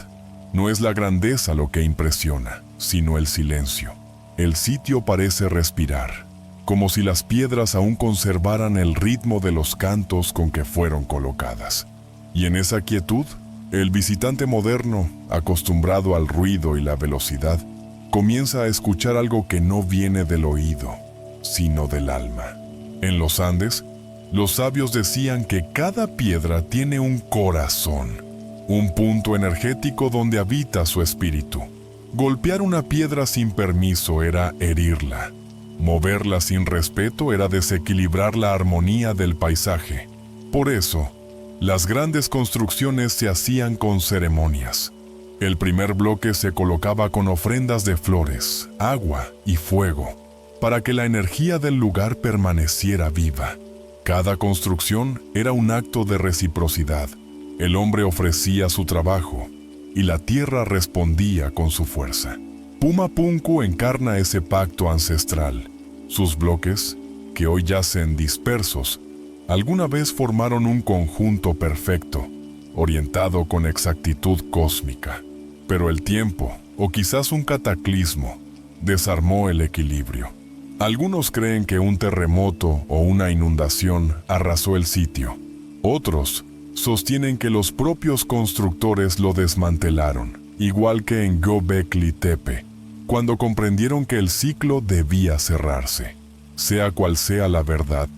No es la grandeza lo que impresiona, sino el silencio. El sitio parece respirar, como si las piedras aún conservaran el ritmo de los cantos con que fueron colocadas. Y en esa quietud, el visitante moderno, acostumbrado al ruido y la velocidad, comienza a escuchar algo que no viene del oído, sino del alma. En los Andes, los sabios decían que cada piedra tiene un corazón, un punto energético donde habita su espíritu. Golpear una piedra sin permiso era herirla. Moverla sin respeto era desequilibrar la armonía del paisaje. Por eso, las grandes construcciones se hacían con ceremonias. El primer bloque se colocaba con ofrendas de flores, agua y fuego, para que la energía del lugar permaneciera viva. Cada construcción era un acto de reciprocidad. El hombre ofrecía su trabajo y la tierra respondía con su fuerza. Puma Punku encarna ese pacto ancestral. Sus bloques, que hoy yacen dispersos, alguna vez formaron un conjunto perfecto, orientado con exactitud cósmica. Pero el tiempo, o quizás un cataclismo, desarmó el equilibrio. Algunos creen que un terremoto o una inundación arrasó el sitio. Otros sostienen que los propios constructores lo desmantelaron, igual que en Göbekli Tepe, cuando comprendieron que el ciclo debía cerrarse. Sea cual sea la verdad,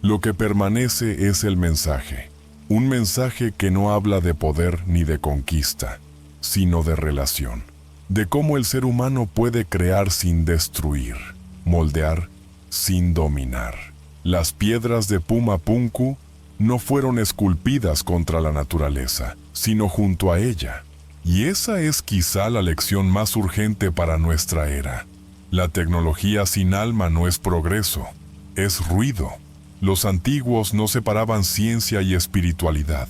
lo que permanece es el mensaje. Un mensaje que no habla de poder ni de conquista, sino de relación. De cómo el ser humano puede crear sin destruir, moldear sin dominar. Las piedras de Puma Punku no fueron esculpidas contra la naturaleza, sino junto a ella. Y esa es quizá la lección más urgente para nuestra era. La tecnología sin alma no es progreso, es ruido. Los antiguos no separaban ciencia y espiritualidad.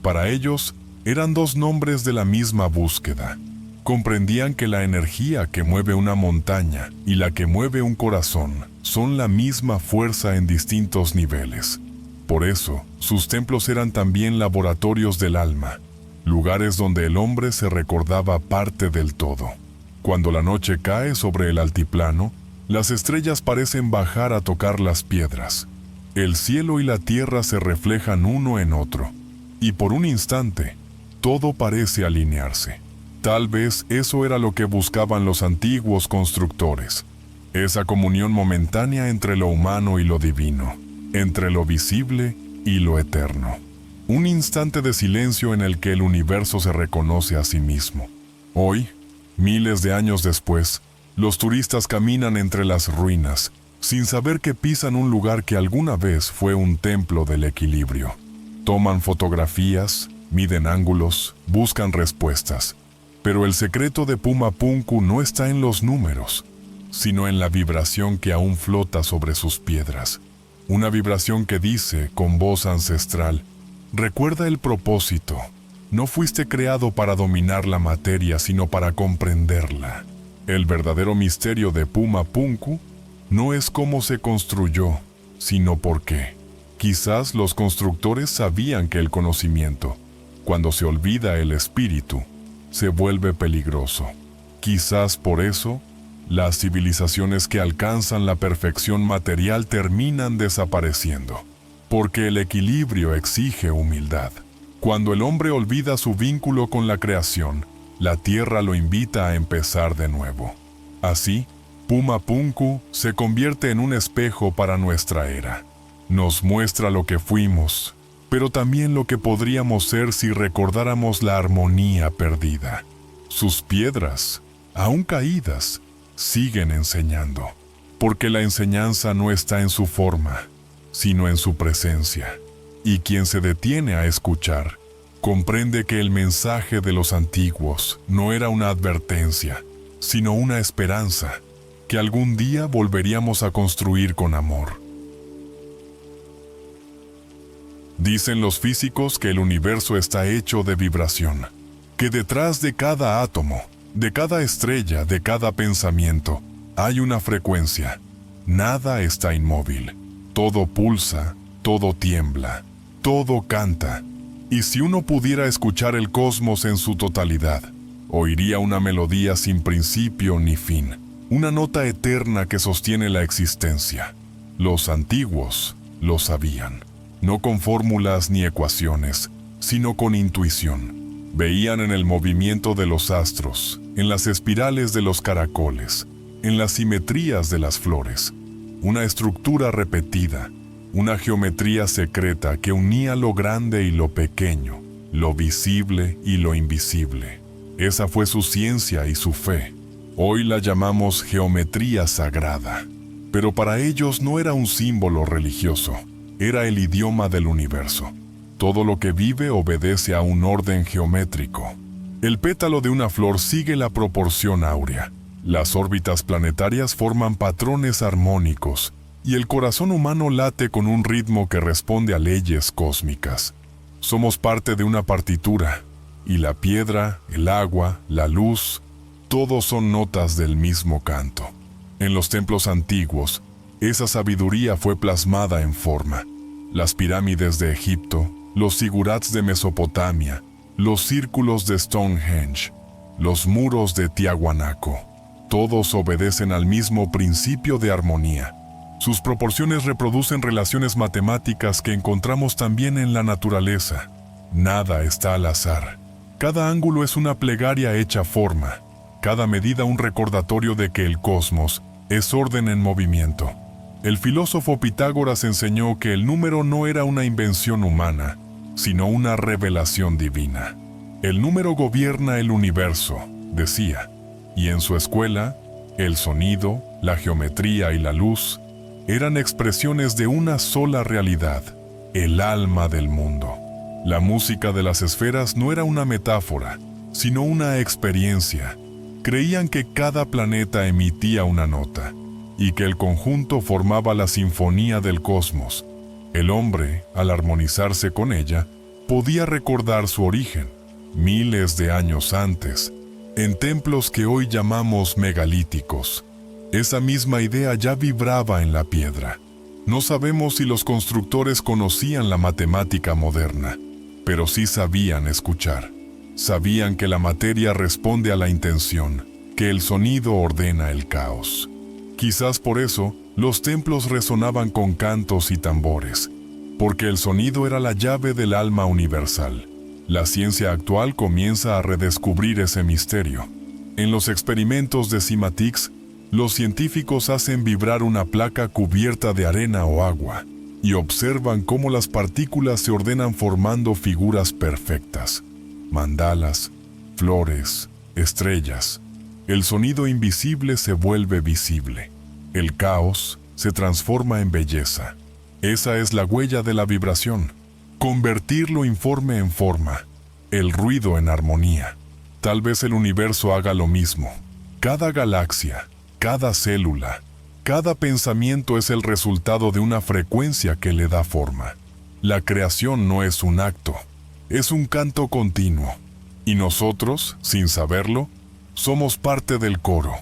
Para ellos, eran dos nombres de la misma búsqueda. Comprendían que la energía que mueve una montaña y la que mueve un corazón son la misma fuerza en distintos niveles. Por eso, sus templos eran también laboratorios del alma, lugares donde el hombre se recordaba parte del todo. Cuando la noche cae sobre el altiplano, las estrellas parecen bajar a tocar las piedras. El cielo y la tierra se reflejan uno en otro, y por un instante, todo parece alinearse. Tal vez eso era lo que buscaban los antiguos constructores, esa comunión momentánea entre lo humano y lo divino, entre lo visible y lo eterno. Un instante de silencio en el que el universo se reconoce a sí mismo. Hoy, miles de años después, los turistas caminan entre las ruinas, sin saber que pisan un lugar que alguna vez fue un templo del equilibrio. Toman fotografías, miden ángulos, buscan respuestas. Pero el secreto de Puma Punku no está en los números, sino en la vibración que aún flota sobre sus piedras. Una vibración que dice, con voz ancestral, recuerda el propósito. No fuiste creado para dominar la materia, sino para comprenderla. El verdadero misterio de Puma Punku no es cómo se construyó, sino por qué. Quizás los constructores sabían que el conocimiento, cuando se olvida el espíritu, se vuelve peligroso. Quizás por eso, las civilizaciones que alcanzan la perfección material terminan desapareciendo, porque el equilibrio exige humildad. Cuando el hombre olvida su vínculo con la creación, la tierra lo invita a empezar de nuevo. Así, Puma Punku se convierte en un espejo para nuestra era. Nos muestra lo que fuimos, pero también lo que podríamos ser si recordáramos la armonía perdida. Sus piedras, aún caídas, siguen enseñando, porque la enseñanza no está en su forma, sino en su presencia. Y quien se detiene a escuchar, comprende que el mensaje de los antiguos no era una advertencia, sino una esperanza, que algún día volveríamos a construir con amor. Dicen los físicos que el universo está hecho de vibración, que detrás de cada átomo, de cada estrella, de cada pensamiento, hay una frecuencia. Nada está inmóvil. Todo pulsa, todo tiembla, todo canta. Y si uno pudiera escuchar el cosmos en su totalidad, oiría una melodía sin principio ni fin, una nota eterna que sostiene la existencia. Los antiguos lo sabían. No con fórmulas ni ecuaciones, sino con intuición. Veían en el movimiento de los astros, en las espirales de los caracoles, en las simetrías de las flores, una estructura repetida, una geometría secreta que unía lo grande y lo pequeño, lo visible y lo invisible. Esa fue su ciencia y su fe. Hoy la llamamos geometría sagrada, pero para ellos no era un símbolo religioso. Era el idioma del universo. Todo lo que vive obedece a un orden geométrico. El pétalo de una flor sigue la proporción áurea. Las órbitas planetarias forman patrones armónicos y el corazón humano late con un ritmo que responde a leyes cósmicas. Somos parte de una partitura, y la piedra, el agua, la luz, todos son notas del mismo canto. En los templos antiguos, esa sabiduría fue plasmada en forma. Las pirámides de Egipto, los zigurats de Mesopotamia, los círculos de Stonehenge, los muros de Tiahuanaco, todos obedecen al mismo principio de armonía. Sus proporciones reproducen relaciones matemáticas que encontramos también en la naturaleza. Nada está al azar. Cada ángulo es una plegaria hecha forma, cada medida un recordatorio de que el cosmos es orden en movimiento. El filósofo Pitágoras enseñó que el número no era una invención humana, sino una revelación divina. El número gobierna el universo, decía, y en su escuela, el sonido, la geometría y la luz eran expresiones de una sola realidad, el alma del mundo. La música de las esferas no era una metáfora, sino una experiencia. Creían que cada planeta emitía una nota, y que el conjunto formaba la sinfonía del cosmos. El hombre, al armonizarse con ella, podía recordar su origen, miles de años antes, en templos que hoy llamamos megalíticos. Esa misma idea ya vibraba en la piedra. No sabemos si los constructores conocían la matemática moderna, pero sí sabían escuchar. Sabían que la materia responde a la intención, que el sonido ordena el caos. Quizás por eso, los templos resonaban con cantos y tambores, porque el sonido era la llave del alma universal. La ciencia actual comienza a redescubrir ese misterio. En los experimentos de Cimatix, los científicos hacen vibrar una placa cubierta de arena o agua y observan cómo las partículas se ordenan formando figuras perfectas, mandalas, flores, estrellas. El sonido invisible se vuelve visible. El caos, se transforma en belleza. Esa es la huella de la vibración. Convertir lo informe en forma, el ruido en armonía. Tal vez el universo haga lo mismo. Cada galaxia, cada célula, cada pensamiento es el resultado de una frecuencia que le da forma. La creación no es un acto, es un canto continuo. Y nosotros, sin saberlo, somos parte del coro.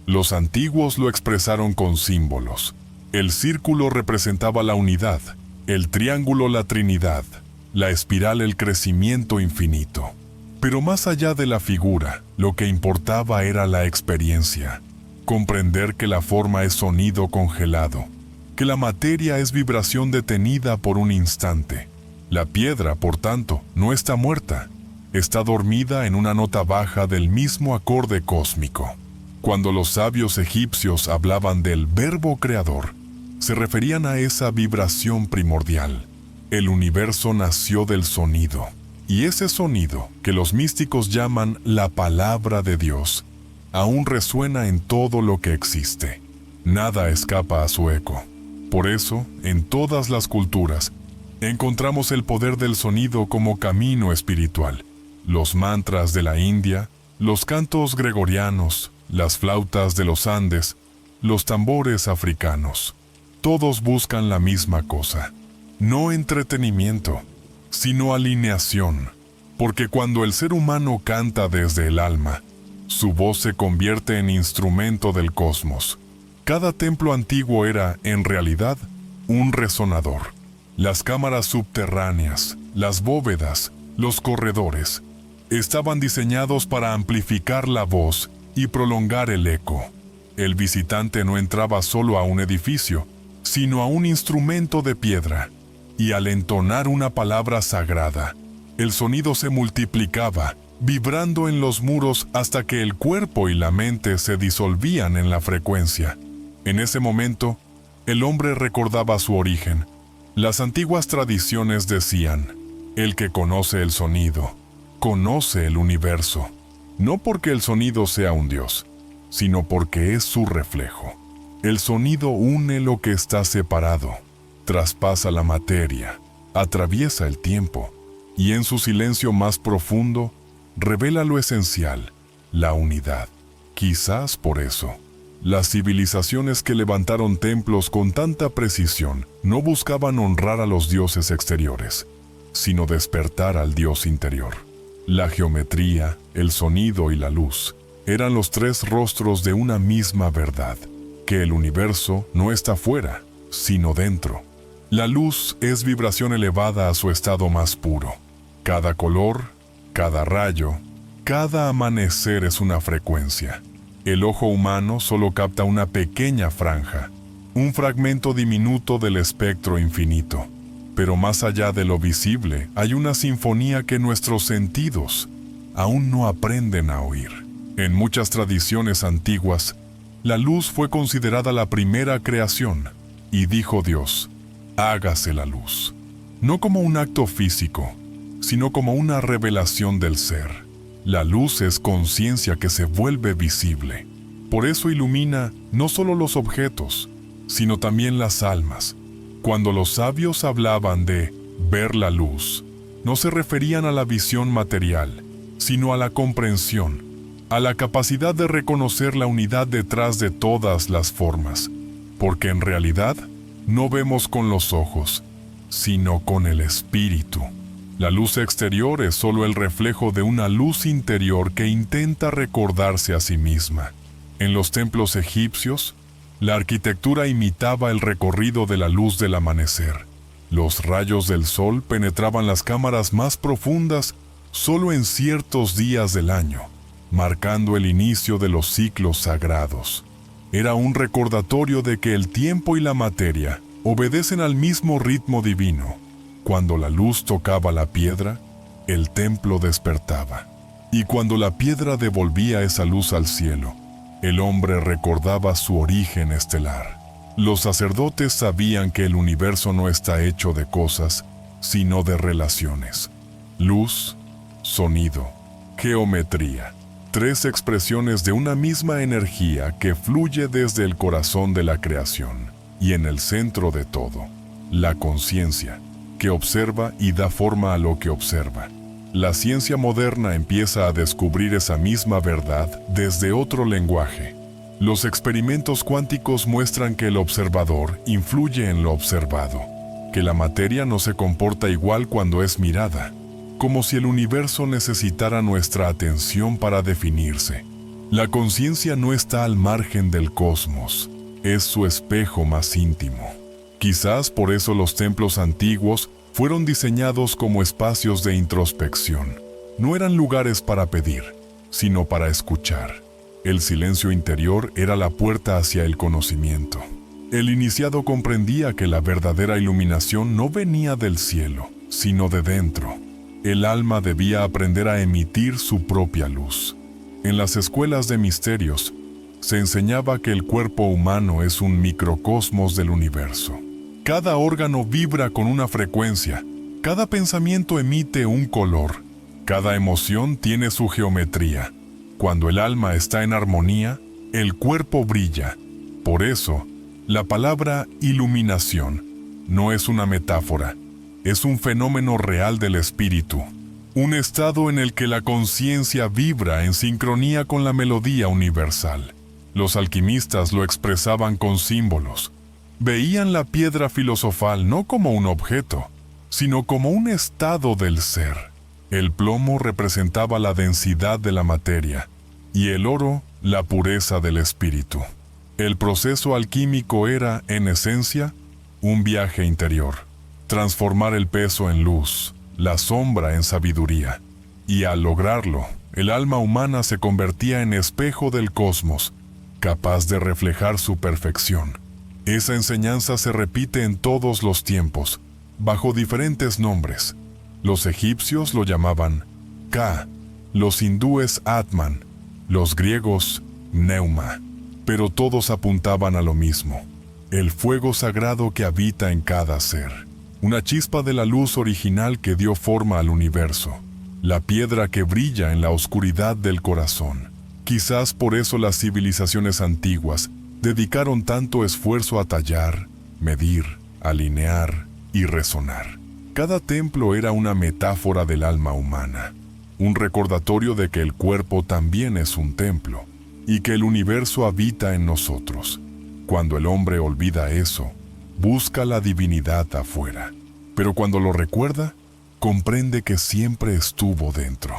Los antiguos lo expresaron con símbolos. El círculo representaba la unidad, el triángulo la Trinidad, la espiral el crecimiento infinito. Pero más allá de la figura, lo que importaba era la experiencia. Comprender que la forma es sonido congelado, que la materia es vibración detenida por un instante. La piedra, por tanto, no está muerta, está dormida en una nota baja del mismo acorde cósmico. Cuando los sabios egipcios hablaban del verbo creador, se referían a esa vibración primordial. El universo nació del sonido, y ese sonido, que los místicos llaman la palabra de Dios, aún resuena en todo lo que existe. Nada escapa a su eco. Por eso, en todas las culturas, encontramos el poder del sonido como camino espiritual. Los mantras de la India, los cantos gregorianos, las flautas de los Andes, los tambores africanos. Todos buscan la misma cosa. No entretenimiento, sino alineación. Porque cuando el ser humano canta desde el alma, su voz se convierte en instrumento del cosmos. Cada templo antiguo era, en realidad, un resonador. Las cámaras subterráneas, las bóvedas, los corredores, estaban diseñados para amplificar la voz y prolongar el eco. El visitante no entraba solo a un edificio, sino a un instrumento de piedra, y al entonar una palabra sagrada, el sonido se multiplicaba, vibrando en los muros hasta que el cuerpo y la mente se disolvían en la frecuencia. En ese momento, el hombre recordaba su origen. Las antiguas tradiciones decían: el que conoce el sonido, conoce el universo. No porque el sonido sea un dios, sino porque es su reflejo. El sonido une lo que está separado, traspasa la materia, atraviesa el tiempo, y en su silencio más profundo, revela lo esencial, la unidad. Quizás por eso, las civilizaciones que levantaron templos con tanta precisión no buscaban honrar a los dioses exteriores, sino despertar al Dios interior. La geometría, el sonido y la luz eran los tres rostros de una misma verdad, que el universo no está fuera, sino dentro. La luz es vibración elevada a su estado más puro. Cada color, cada rayo, cada amanecer es una frecuencia. El ojo humano solo capta una pequeña franja, un fragmento diminuto del espectro infinito. Pero más allá de lo visible, hay una sinfonía que nuestros sentidos aún no aprenden a oír. En muchas tradiciones antiguas, la luz fue considerada la primera creación, y dijo Dios: hágase la luz. No como un acto físico, sino como una revelación del ser. La luz es conciencia que se vuelve visible. Por eso ilumina no solo los objetos, sino también las almas. Cuando los sabios hablaban de ver la luz, no se referían a la visión material, sino a la comprensión, a la capacidad de reconocer la unidad detrás de todas las formas, porque en realidad no vemos con los ojos, sino con el espíritu. La luz exterior es solo el reflejo de una luz interior que intenta recordarse a sí misma. En los templos egipcios, la arquitectura imitaba el recorrido de la luz del amanecer. Los rayos del sol penetraban las cámaras más profundas solo en ciertos días del año, marcando el inicio de los ciclos sagrados. Era un recordatorio de que el tiempo y la materia obedecen al mismo ritmo divino. Cuando la luz tocaba la piedra, el templo despertaba. Y cuando la piedra devolvía esa luz al cielo, el hombre recordaba su origen estelar. Los sacerdotes sabían que el universo no está hecho de cosas, sino de relaciones. Luz, sonido, geometría. Tres expresiones de una misma energía que fluye desde el corazón de la creación. y en el centro de todo, la conciencia, que observa y da forma a lo que observa. La ciencia moderna empieza a descubrir esa misma verdad desde otro lenguaje. Los experimentos cuánticos muestran que el observador influye en lo observado, que la materia no se comporta igual cuando es mirada, como si el universo necesitara nuestra atención para definirse. La conciencia no está al margen del cosmos, es su espejo más íntimo. Quizás por eso los templos antiguos fueron diseñados como espacios de introspección. No eran lugares para pedir, sino para escuchar. El silencio interior era la puerta hacia el conocimiento. El iniciado comprendía que la verdadera iluminación no venía del cielo, sino de dentro. El alma debía aprender a emitir su propia luz. En las escuelas de misterios, se enseñaba que el cuerpo humano es un microcosmos del universo. Cada órgano vibra con una frecuencia, cada pensamiento emite un color, cada emoción tiene su geometría. Cuando el alma está en armonía, el cuerpo brilla. Por eso, la palabra iluminación no es una metáfora, es un fenómeno real del espíritu, un estado en el que la conciencia vibra en sincronía con la melodía universal. Los alquimistas lo expresaban con símbolos. Veían la piedra filosofal no como un objeto, sino como un estado del ser. El plomo representaba la densidad de la materia y el oro la pureza del espíritu. El proceso alquímico era, en esencia, un viaje interior. Transformar el peso en luz, la sombra en sabiduría. Y al lograrlo, el alma humana se convertía en espejo del cosmos, capaz de reflejar su perfección. Esa enseñanza se repite en todos los tiempos, bajo diferentes nombres. Los egipcios lo llamaban Ka, los hindúes Atman, los griegos Pneuma, pero todos apuntaban a lo mismo: el fuego sagrado que habita en cada ser, una chispa de la luz original que dio forma al universo, la piedra que brilla en la oscuridad del corazón. Quizás por eso las civilizaciones antiguas dedicaron tanto esfuerzo a tallar, medir, alinear y resonar. Cada templo era una metáfora del alma humana, un recordatorio de que el cuerpo también es un templo y que el universo habita en nosotros. Cuando el hombre olvida eso, busca la divinidad afuera, pero cuando lo recuerda, comprende que siempre estuvo dentro.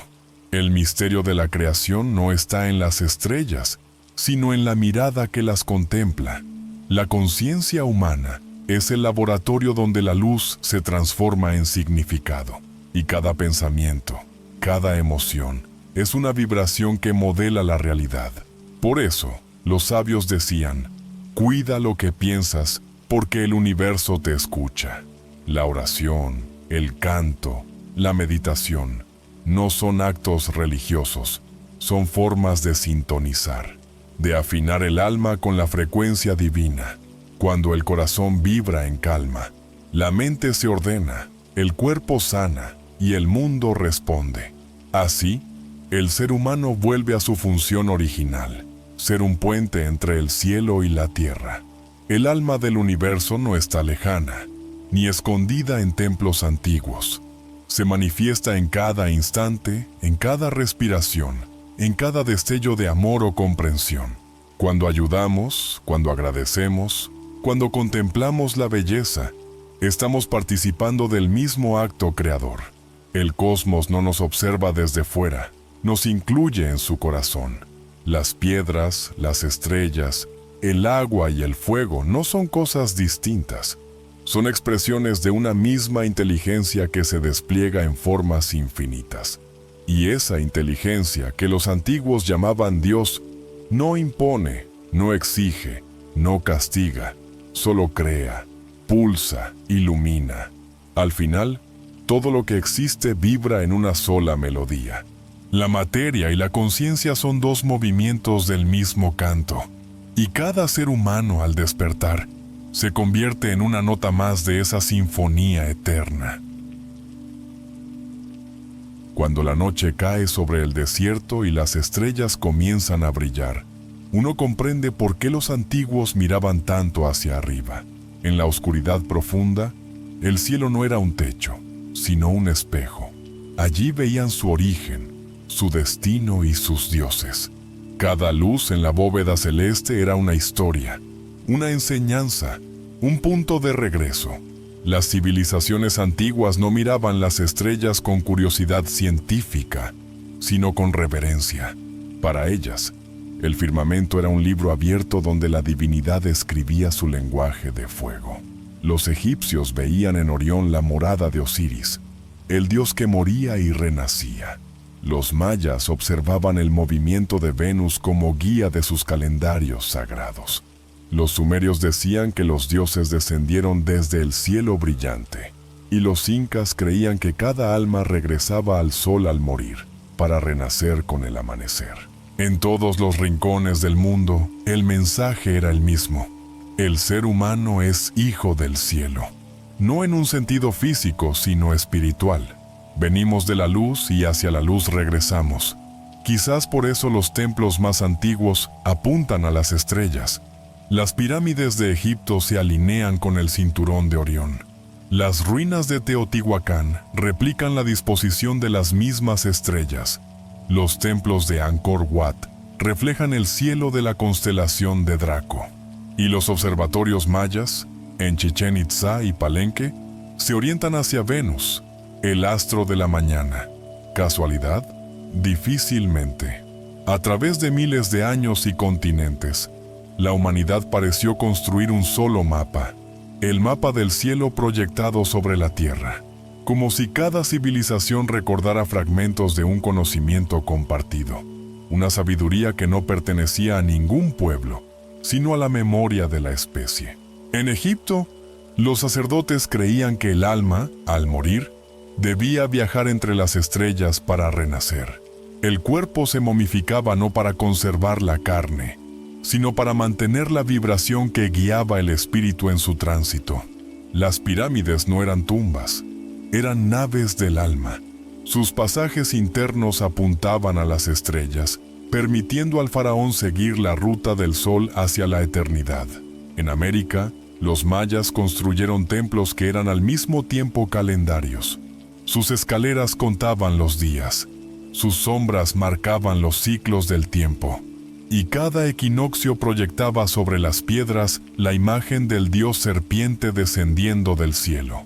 El misterio de la creación no está en las estrellas, sino en la mirada que las contempla. La conciencia humana es el laboratorio donde la luz se transforma en significado, y cada pensamiento, cada emoción, es una vibración que modela la realidad. Por eso, los sabios decían: cuida lo que piensas, porque el universo te escucha. La oración, el canto, la meditación, no son actos religiosos, son formas de sintonizar, de afinar el alma con la frecuencia divina. Cuando el corazón vibra en calma, la mente se ordena, el cuerpo sana y el mundo responde. Así, el ser humano vuelve a su función original, ser un puente entre el cielo y la tierra. El alma del universo no está lejana, ni escondida en templos antiguos. Se manifiesta en cada instante, en cada respiración, en cada destello de amor o comprensión. Cuando ayudamos, cuando agradecemos, cuando contemplamos la belleza, estamos participando del mismo acto creador. El cosmos no nos observa desde fuera, nos incluye en su corazón. Las piedras, las estrellas, el agua y el fuego no son cosas distintas. Son expresiones de una misma inteligencia que se despliega en formas infinitas. Y esa inteligencia que los antiguos llamaban Dios, no impone, no exige, no castiga, solo crea, pulsa, ilumina. Al final, todo lo que existe vibra en una sola melodía. La materia y la conciencia son dos movimientos del mismo canto, y cada ser humano al despertar se convierte en una nota más de esa sinfonía eterna. Cuando la noche cae sobre el desierto y las estrellas comienzan a brillar, uno comprende por qué los antiguos miraban tanto hacia arriba. En la oscuridad profunda, el cielo no era un techo, sino un espejo. Allí veían su origen, su destino y sus dioses. Cada luz en la bóveda celeste era una historia, una enseñanza, un punto de regreso. Las civilizaciones antiguas no miraban las estrellas con curiosidad científica, sino con reverencia. Para ellas, el firmamento era un libro abierto donde la divinidad escribía su lenguaje de fuego. Los egipcios veían en Orión la morada de Osiris, el dios que moría y renacía. Los mayas observaban el movimiento de Venus como guía de sus calendarios sagrados. Los sumerios decían que los dioses descendieron desde el cielo brillante, y los incas creían que cada alma regresaba al sol al morir, para renacer con el amanecer. En todos los rincones del mundo, el mensaje era el mismo. El ser humano es hijo del cielo, no en un sentido físico, sino espiritual. Venimos de la luz y hacia la luz regresamos. Quizás por eso los templos más antiguos apuntan a las estrellas. Las pirámides de Egipto se alinean con el cinturón de Orión. Las ruinas de Teotihuacán replican la disposición de las mismas estrellas. Los templos de Angkor Wat reflejan el cielo de la constelación de Draco. Y los observatorios mayas, en Chichén Itzá y Palenque, se orientan hacia Venus, el astro de la mañana. ¿Casualidad? Difícilmente. A través de miles de años y continentes, la humanidad pareció construir un solo mapa, el mapa del cielo proyectado sobre la tierra, como si cada civilización recordara fragmentos de un conocimiento compartido, una sabiduría que no pertenecía a ningún pueblo, sino a la memoria de la especie. En Egipto, los sacerdotes creían que el alma, al morir, debía viajar entre las estrellas para renacer. El cuerpo se momificaba no para conservar la carne, sino para mantener la vibración que guiaba el espíritu en su tránsito. Las pirámides no eran tumbas, eran naves del alma. Sus pasajes internos apuntaban a las estrellas, permitiendo al faraón seguir la ruta del sol hacia la eternidad. En América, los mayas construyeron templos que eran al mismo tiempo calendarios. Sus escaleras contaban los días, sus sombras marcaban los ciclos del tiempo, y cada equinoccio proyectaba sobre las piedras la imagen del dios serpiente descendiendo del cielo.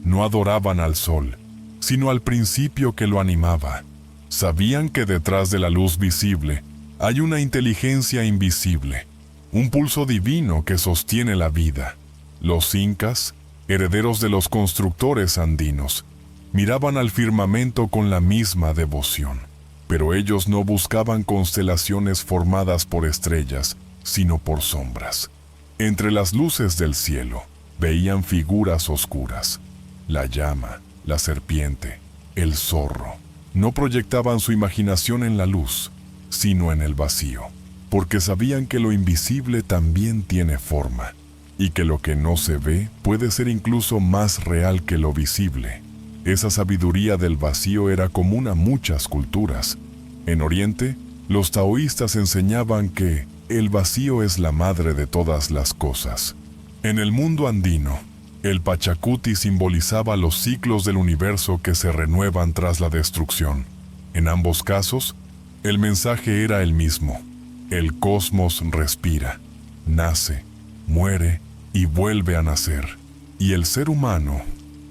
No adoraban al sol, sino al principio que lo animaba. Sabían que detrás de la luz visible hay una inteligencia invisible, un pulso divino que sostiene la vida. Los incas, herederos de los constructores andinos, miraban al firmamento con la misma devoción, pero ellos no buscaban constelaciones formadas por estrellas, sino por sombras. Entre las luces del cielo, veían figuras oscuras. La llama, la serpiente, el zorro. No proyectaban su imaginación en la luz, sino en el vacío, porque sabían que lo invisible también tiene forma, y que lo que no se ve puede ser incluso más real que lo visible. Esa sabiduría del vacío era común a muchas culturas. En Oriente, los taoístas enseñaban que el vacío es la madre de todas las cosas. En el mundo andino, el Pachacuti simbolizaba los ciclos del universo que se renuevan tras la destrucción. En ambos casos, el mensaje era el mismo. El cosmos respira, nace, muere y vuelve a nacer. Y el ser humano,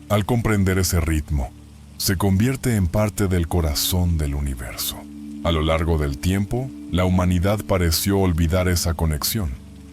al comprender ese ritmo, se convierte en parte del corazón del universo. A lo largo del tiempo, la humanidad pareció olvidar esa conexión.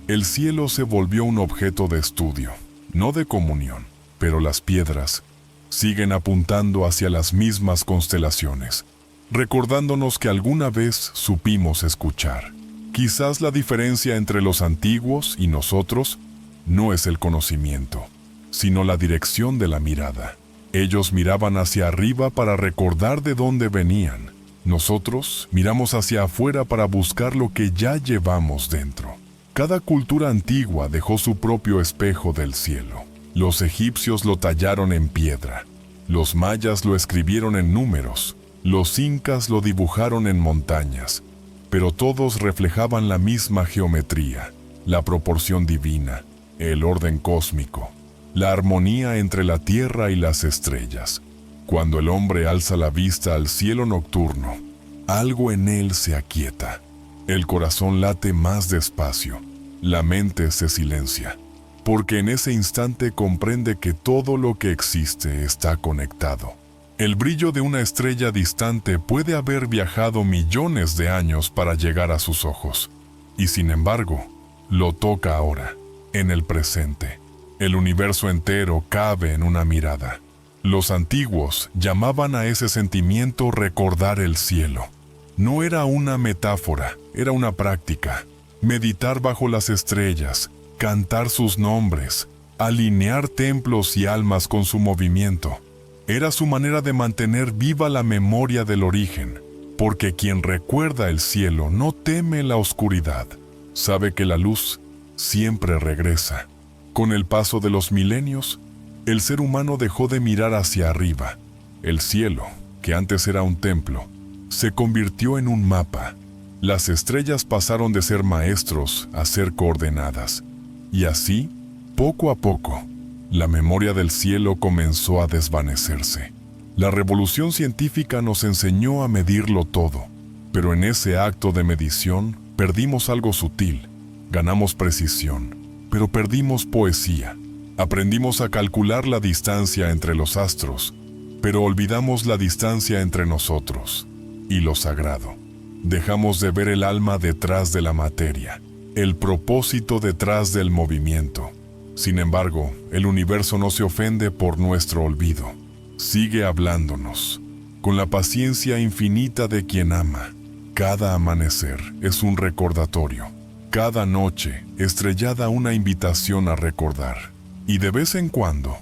El cielo se volvió un objeto de estudio, no de comunión, pero las piedras siguen apuntando hacia las mismas constelaciones, recordándonos que alguna vez supimos escuchar. Quizás la diferencia entre los antiguos y nosotros no es el conocimiento, sino la dirección de la mirada. Ellos miraban hacia arriba para recordar de dónde venían. Nosotros miramos hacia afuera para buscar lo que ya llevamos dentro. Cada cultura antigua dejó su propio espejo del cielo. Los egipcios lo tallaron en piedra. Los mayas lo escribieron en números. Los incas lo dibujaron en montañas. pero todos reflejaban la misma geometría, la proporción divina, el orden cósmico, la armonía entre la tierra y las estrellas. Cuando el hombre alza la vista al cielo nocturno, algo en él se aquieta. El corazón late más despacio, la mente se silencia, porque en ese instante comprende que todo lo que existe está conectado. El brillo de una estrella distante puede haber viajado millones de años para llegar a sus ojos, y sin embargo, lo toca ahora, en el presente. El universo entero cabe en una mirada. Los antiguos llamaban a ese sentimiento recordar el cielo. No era una metáfora, era una práctica. Meditar bajo las estrellas, cantar sus nombres, alinear templos y almas con su movimiento. Era su manera de mantener viva la memoria del origen, porque quien recuerda el cielo no teme la oscuridad. Sabe que la luz siempre regresa. Con el paso de los milenios, el ser humano dejó de mirar hacia arriba. El cielo, que antes era un templo, se convirtió en un mapa. Las estrellas pasaron de ser maestros a ser coordenadas. Y así, poco a poco, la memoria del cielo comenzó a desvanecerse. La revolución científica nos enseñó a medirlo todo, pero en ese acto de medición perdimos algo sutil. Ganamos precisión, pero perdimos poesía. Aprendimos a calcular la distancia entre los astros, pero olvidamos la distancia entre nosotros y lo sagrado. Dejamos de ver el alma detrás de la materia, el propósito detrás del movimiento. Sin embargo, el universo no se ofende por nuestro olvido. Sigue hablándonos, con la paciencia infinita de quien ama. Cada amanecer es un recordatorio. Cada noche estrellada una invitación a recordar. Y de vez en cuando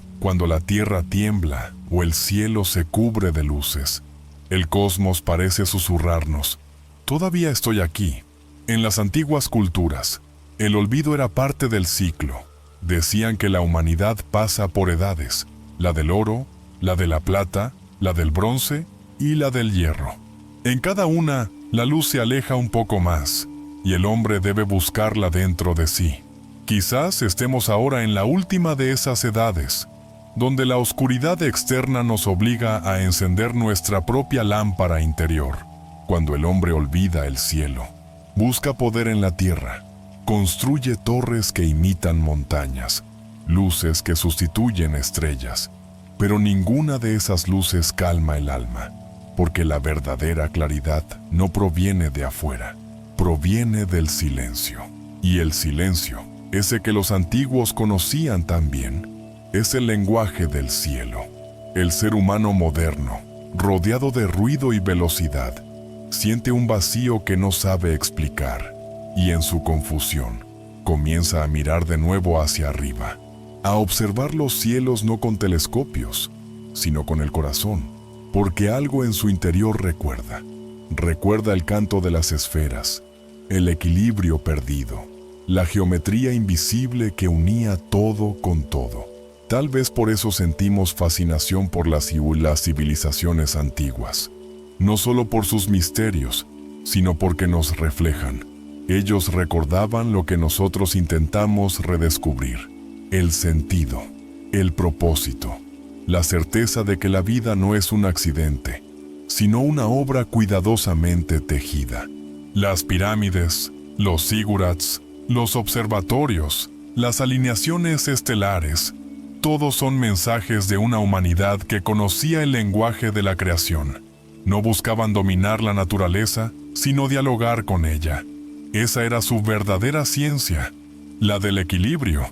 la tierra tiembla o el cielo se cubre de luces, el cosmos parece susurrarnos: todavía estoy aquí. En las antiguas culturas, el olvido era parte del ciclo. Decían que la humanidad pasa por edades, la del oro, la de la plata, la del bronce y la del hierro. En cada una, la luz se aleja un poco más, y el hombre debe buscarla dentro de sí. Quizás estemos ahora en la última de esas edades, donde la oscuridad externa nos obliga a encender nuestra propia lámpara interior. Cuando el hombre olvida el cielo, busca poder en la tierra, construye torres que imitan montañas, luces que sustituyen estrellas, pero ninguna de esas luces calma el alma, porque la verdadera claridad no proviene de afuera, proviene del silencio. Y el silencio, ese que los antiguos conocían tan bien, es el lenguaje del cielo. El ser humano moderno, rodeado de ruido y velocidad, siente un vacío que no sabe explicar, y en su confusión, comienza a mirar de nuevo hacia arriba, a observar los cielos no con telescopios, sino con el corazón, porque algo en su interior recuerda. Recuerda el canto de las esferas, el equilibrio perdido, la geometría invisible que unía todo con todo. Tal vez por eso sentimos fascinación por las civilizaciones antiguas, no solo por sus misterios, sino porque nos reflejan. Ellos recordaban lo que nosotros intentamos redescubrir: el sentido, el propósito, la certeza de que la vida no es un accidente, sino una obra cuidadosamente tejida. Las pirámides, los zigurats, los observatorios, las alineaciones estelares, todos son mensajes de una humanidad que conocía el lenguaje de la creación. No buscaban dominar la naturaleza, sino dialogar con ella. Esa era su verdadera ciencia, la del equilibrio.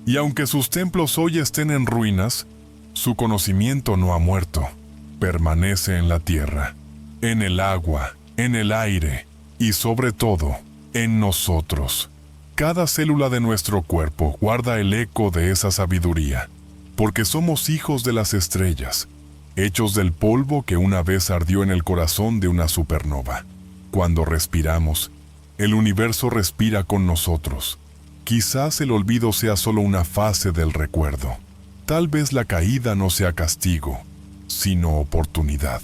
Y aunque sus templos hoy estén en ruinas, su conocimiento no ha muerto. Permanece en la tierra, en el agua, en el aire y sobre todo, en nosotros. Cada célula de nuestro cuerpo guarda el eco de esa sabiduría, porque somos hijos de las estrellas, hechos del polvo que una vez ardió en el corazón de una supernova. Cuando respiramos, el universo respira con nosotros. Quizás el olvido sea solo una fase del recuerdo. Tal vez la caída no sea castigo, sino oportunidad.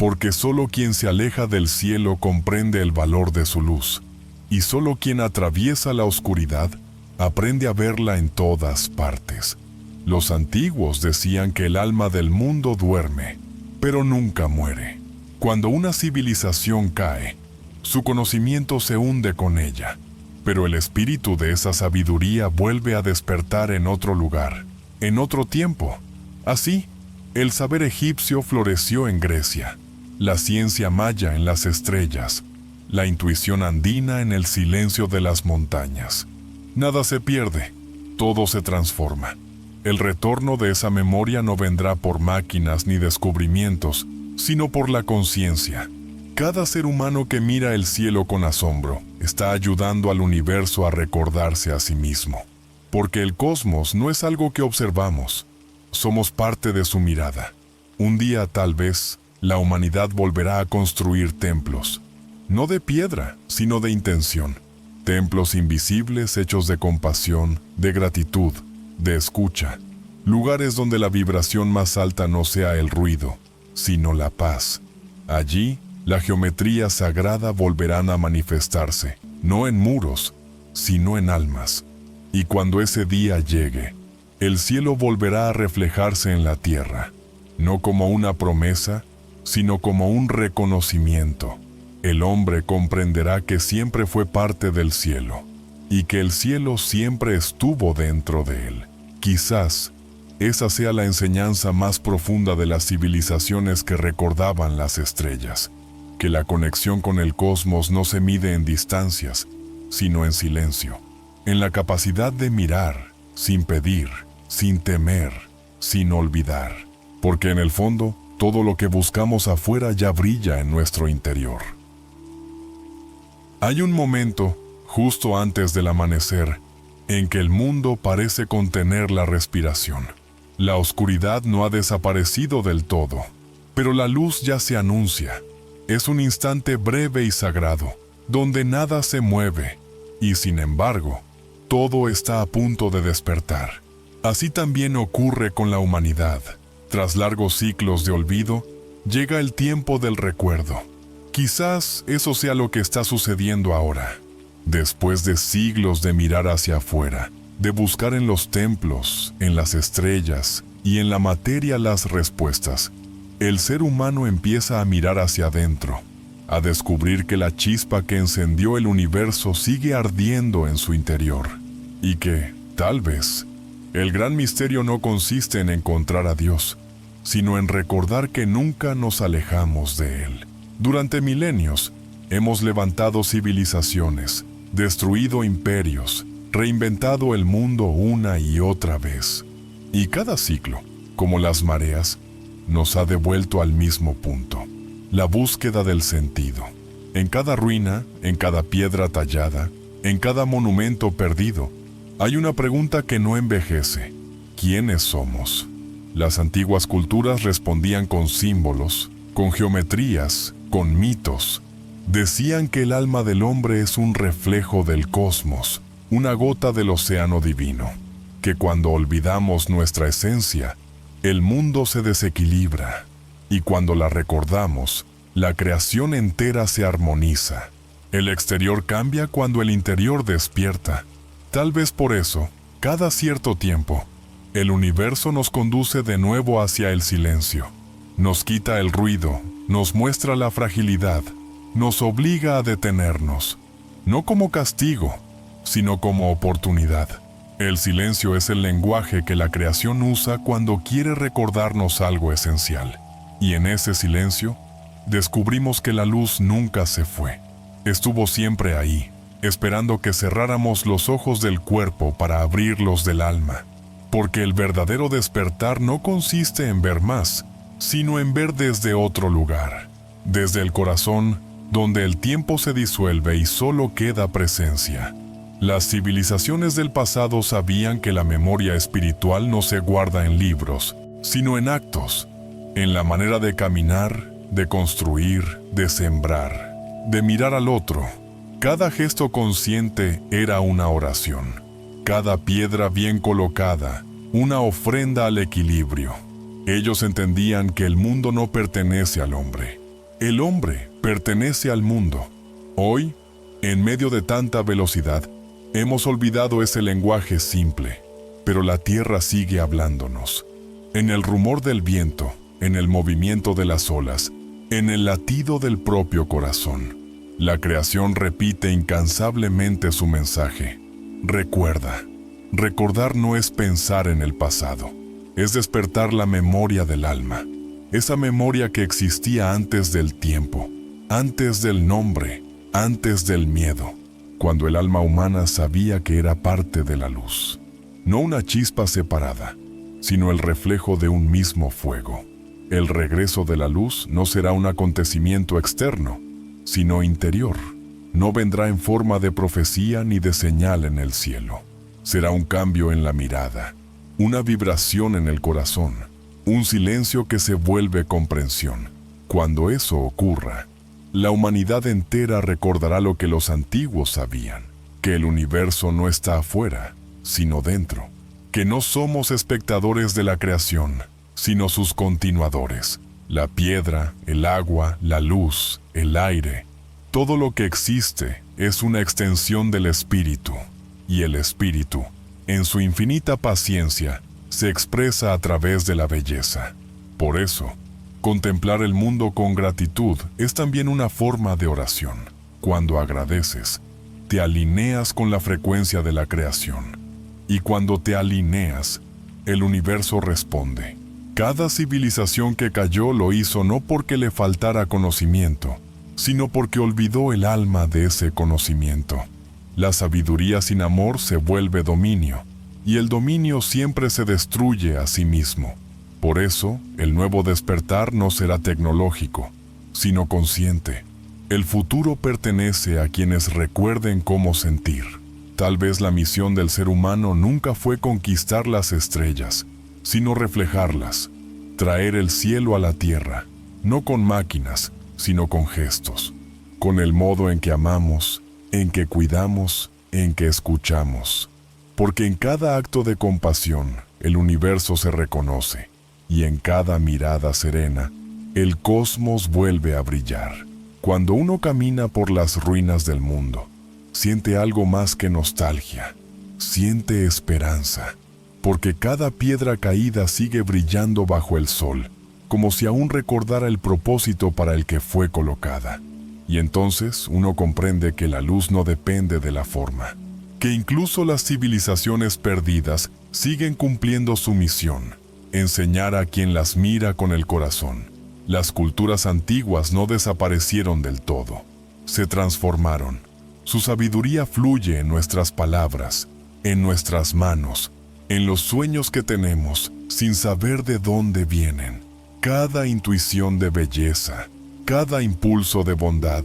porque solo quien se aleja del cielo comprende el valor de su luz, y solo quien atraviesa la oscuridad aprende a verla en todas partes. Los antiguos decían que el alma del mundo duerme, pero nunca muere. Cuando una civilización cae, su conocimiento se hunde con ella, pero el espíritu de esa sabiduría vuelve a despertar en otro lugar, en otro tiempo. Así, el saber egipcio floreció en Grecia, la ciencia maya en las estrellas, la intuición andina en el silencio de las montañas. Nada se pierde, todo se transforma. El retorno de esa memoria no vendrá por máquinas ni descubrimientos, sino por la conciencia. Cada ser humano que mira el cielo con asombro está ayudando al universo a recordarse a sí mismo. Porque el cosmos no es algo que observamos, somos parte de su mirada. Un día, tal vez, la humanidad volverá a construir templos, no de piedra, sino de intención. Templos invisibles hechos de compasión, de gratitud, de escucha. Lugares donde la vibración más alta no sea el ruido, sino la paz. Allí, la geometría sagrada volverán a manifestarse, no en muros, sino en almas. Y cuando ese día llegue, el cielo volverá a reflejarse en la tierra, no como una promesa, sino como un reconocimiento. El hombre comprenderá que siempre fue parte del cielo, y que el cielo siempre estuvo dentro de él. Quizás esa sea la enseñanza más profunda de las civilizaciones que recordaban las estrellas, que la conexión con el cosmos no se mide en distancias, sino en silencio, en la capacidad de mirar, sin pedir, sin temer, sin olvidar, porque en el fondo, todo lo que buscamos afuera ya brilla en nuestro interior. Hay un momento, justo antes del amanecer, en que el mundo parece contener la respiración. La oscuridad no ha desaparecido del todo, pero la luz ya se anuncia. Es un instante breve y sagrado, donde nada se mueve, y sin embargo, todo está a punto de despertar. Así también ocurre con la humanidad. Tras largos ciclos de olvido, llega el tiempo del recuerdo. Quizás eso sea lo que está sucediendo ahora. Después de siglos de mirar hacia afuera, de buscar en los templos, en las estrellas y en la materia las respuestas, el ser humano empieza a mirar hacia adentro, a descubrir que la chispa que encendió el universo sigue ardiendo en su interior, y que, tal vez, el gran misterio no consiste en encontrar a Dios, sino en recordar que nunca nos alejamos de Él. Durante milenios, hemos levantado civilizaciones, destruido imperios, reinventado el mundo una y otra vez. Y cada ciclo, como las mareas, nos ha devuelto al mismo punto, la búsqueda del sentido. En cada ruina, en cada piedra tallada, en cada monumento perdido, hay una pregunta que no envejece. ¿Quiénes somos? Las antiguas culturas respondían con símbolos, con geometrías, con mitos. Decían que el alma del hombre es un reflejo del cosmos, una gota del océano divino, que cuando olvidamos nuestra esencia, el mundo se desequilibra, y cuando la recordamos, la creación entera se armoniza. El exterior cambia cuando el interior despierta. Tal vez por eso, cada cierto tiempo, el universo nos conduce de nuevo hacia el silencio. Nos quita el ruido, nos muestra la fragilidad, nos obliga a detenernos, no como castigo, sino como oportunidad. El silencio es el lenguaje que la creación usa cuando quiere recordarnos algo esencial. Y en ese silencio, descubrimos que la luz nunca se fue. Estuvo siempre ahí, esperando que cerráramos los ojos del cuerpo para abrirlos del alma. Porque el verdadero despertar no consiste en ver más, sino en ver desde otro lugar, desde el corazón, donde el tiempo se disuelve y solo queda presencia. Las civilizaciones del pasado sabían que la memoria espiritual no se guarda en libros, sino en actos, en la manera de caminar, de construir, de sembrar, de mirar al otro. Cada gesto consciente era una oración, cada piedra bien colocada, una ofrenda al equilibrio. Ellos entendían que el mundo no pertenece al hombre, El hombre pertenece al mundo. Hoy, en medio de tanta velocidad, hemos olvidado ese lenguaje simple, pero la tierra sigue hablándonos. En el rumor del viento, en el movimiento de las olas, en el latido del propio corazón, la creación repite incansablemente su mensaje. Recuerda. Recordar no es pensar en el pasado, es despertar la memoria del alma, esa memoria que existía antes del tiempo, antes del nombre, antes del miedo, cuando el alma humana sabía que era parte de la luz. No una chispa separada, sino el reflejo de un mismo fuego. El regreso de la luz no será un acontecimiento externo, sino interior. No vendrá en forma de profecía ni de señal en el cielo. Será un cambio en la mirada, una vibración en el corazón, un silencio que se vuelve comprensión. Cuando eso ocurra, la humanidad entera recordará lo que los antiguos sabían, que el universo no está afuera, sino dentro, que no somos espectadores de la creación, sino sus continuadores. La piedra, el agua, la luz, el aire, todo lo que existe es una extensión del espíritu. Y el espíritu, en su infinita paciencia, se expresa a través de la belleza. Por eso, contemplar el mundo con gratitud es también una forma de oración. Cuando agradeces, te alineas con la frecuencia de la creación. Y cuando te alineas, el universo responde. Cada civilización que cayó lo hizo no porque le faltara conocimiento, sino porque olvidó el alma de ese conocimiento. La sabiduría sin amor se vuelve dominio, y el dominio siempre se destruye a sí mismo. Por eso, el nuevo despertar no será tecnológico, sino consciente. El futuro pertenece a quienes recuerden cómo sentir. Tal vez la misión del ser humano nunca fue conquistar las estrellas, sino reflejarlas, traer el cielo a la tierra, no con máquinas, sino con gestos, con el modo en que amamos, en que cuidamos, en que escuchamos. Porque en cada acto de compasión, el universo se reconoce, y en cada mirada serena, el cosmos vuelve a brillar. Cuando uno camina por las ruinas del mundo, siente algo más que nostalgia, siente esperanza, porque cada piedra caída sigue brillando bajo el sol, como si aún recordara el propósito para el que fue colocada. Y entonces uno comprende que la luz no depende de la forma, que incluso las civilizaciones perdidas siguen cumpliendo su misión, enseñar a quien las mira con el corazón. Las culturas antiguas no desaparecieron del todo, se transformaron. Su sabiduría fluye en nuestras palabras, en nuestras manos, en los sueños que tenemos, sin saber de dónde vienen. Cada intuición de belleza, cada impulso de bondad,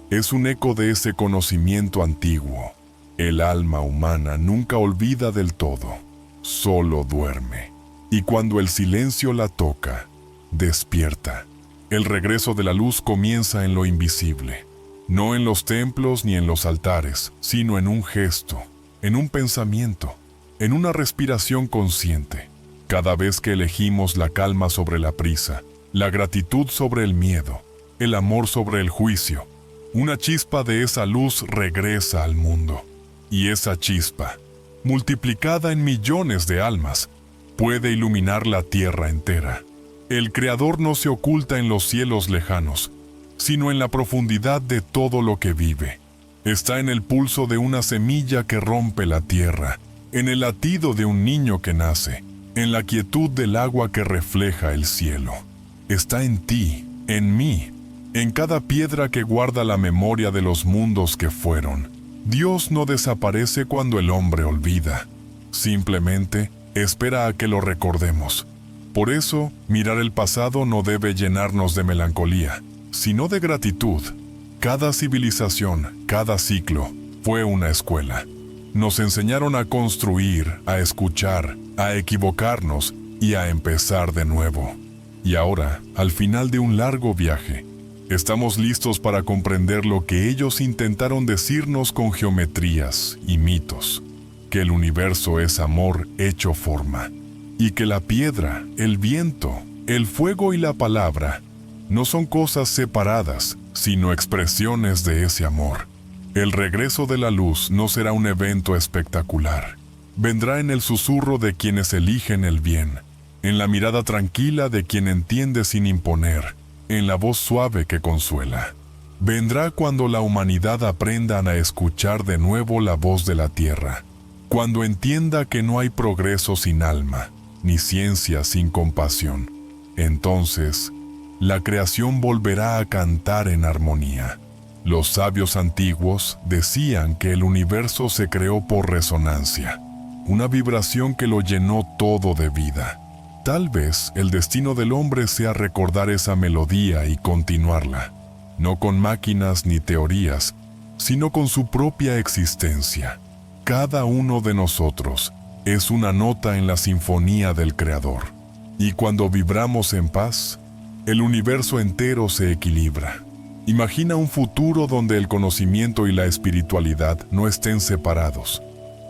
es un eco de ese conocimiento antiguo. El alma humana nunca olvida del todo, solo duerme. Y cuando el silencio la toca, despierta. El regreso de la luz comienza en lo invisible, no en los templos ni en los altares, sino en un gesto, en un pensamiento, en una respiración consciente. Cada vez que elegimos la calma sobre la prisa, la gratitud sobre el miedo, el amor sobre el juicio, una chispa de esa luz regresa al mundo. Y esa chispa, multiplicada en millones de almas, puede iluminar la tierra entera. El Creador no se oculta en los cielos lejanos, sino en la profundidad de todo lo que vive. Está en el pulso de una semilla que rompe la tierra, en el latido de un niño que nace, en la quietud del agua que refleja el cielo. Está en ti, en mí, en cada piedra que guarda la memoria de los mundos que fueron. Dios no desaparece cuando el hombre olvida. Simplemente espera a que lo recordemos. Por eso, mirar el pasado no debe llenarnos de melancolía, sino de gratitud. Cada civilización, cada ciclo, fue una escuela. Nos enseñaron a construir, a escuchar, a equivocarnos y a empezar de nuevo. Y ahora, al final de un largo viaje, estamos listos para comprender lo que ellos intentaron decirnos con geometrías y mitos. Que el universo es amor hecho forma. Y que la piedra, el viento, el fuego y la palabra No son cosas separadas, sino expresiones de ese amor. El regreso de la luz no será un evento espectacular. Vendrá en el susurro de quienes eligen el bien, en la mirada tranquila de quien entiende sin imponer, en la voz suave que consuela. Vendrá cuando la humanidad aprenda a escuchar de nuevo la voz de la tierra, cuando entienda que no hay progreso sin alma, ni ciencia sin compasión. Entonces, la creación volverá a cantar en armonía. Los sabios antiguos decían que el universo se creó por resonancia, una vibración que lo llenó todo de vida. Tal vez el destino del hombre sea recordar esa melodía y continuarla, no con máquinas ni teorías, sino con su propia existencia. Cada uno de nosotros es una nota en la sinfonía del Creador, y cuando vibramos en paz, el universo entero se equilibra. Imagina un futuro donde el conocimiento y la espiritualidad no estén separados,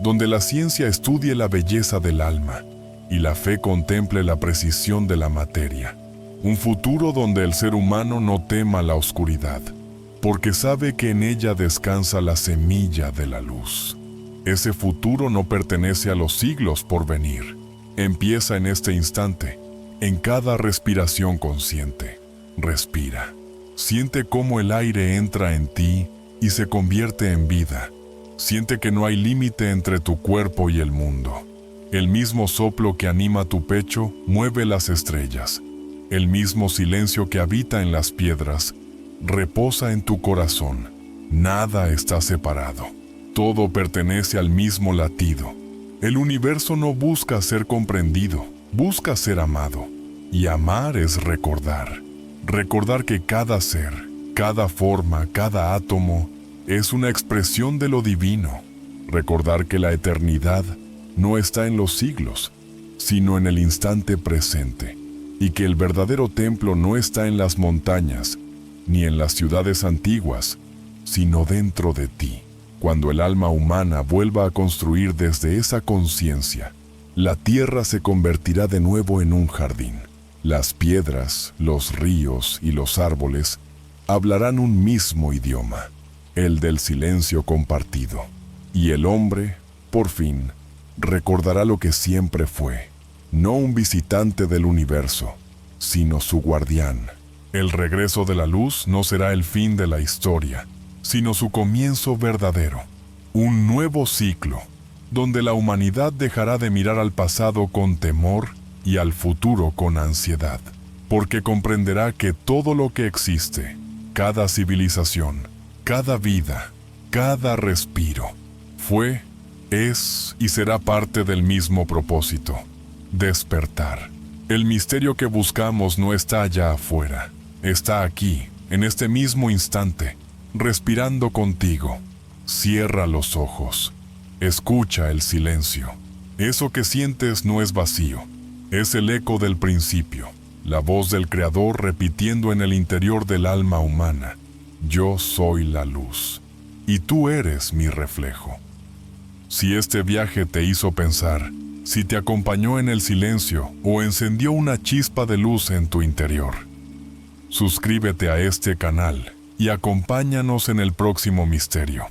donde la ciencia estudie la belleza del alma y la fe contemple la precisión de la materia. Un futuro donde el ser humano no tema la oscuridad, porque sabe que en ella descansa la semilla de la luz. Ese futuro no pertenece a los siglos por venir. Empieza en este instante, en cada respiración consciente. Respira. Siente cómo el aire entra en ti y se convierte en vida. Siente que no hay límite entre tu cuerpo y el mundo. El mismo soplo que anima tu pecho mueve las estrellas. El mismo silencio que habita en las piedras reposa en tu corazón. Nada está separado. Todo pertenece al mismo latido. El universo no busca ser comprendido, busca ser amado. Y amar es recordar. Recordar que cada ser, cada forma, cada átomo es una expresión de lo divino. Recordar que la eternidad no está en los siglos, sino en el instante presente. Y que el verdadero templo no está en las montañas, ni en las ciudades antiguas, sino dentro de ti. Cuando el alma humana vuelva a construir desde esa conciencia, la tierra se convertirá de nuevo en un jardín. Las piedras, los ríos y los árboles hablarán un mismo idioma, el del silencio compartido. Y el hombre, por fin, recordará lo que siempre fue, no un visitante del universo, sino su guardián. El regreso de la luz no será el fin de la historia, sino su comienzo verdadero. Un nuevo ciclo, donde la humanidad dejará de mirar al pasado con temor y al futuro con ansiedad, porque comprenderá que todo lo que existe, cada civilización, cada vida, cada respiro, fue, es y será parte del mismo propósito: despertar. El misterio que buscamos no está allá afuera, está aquí, en este mismo instante, respirando contigo. Cierra los ojos, escucha el silencio. Eso que sientes no es vacío. Es el eco del principio, la voz del Creador repitiendo en el interior del alma humana: yo soy la luz, y tú eres mi reflejo. Si este viaje te hizo pensar, si te acompañó en el silencio o encendió una chispa de luz en tu interior, suscríbete a este canal y acompáñanos en el próximo misterio.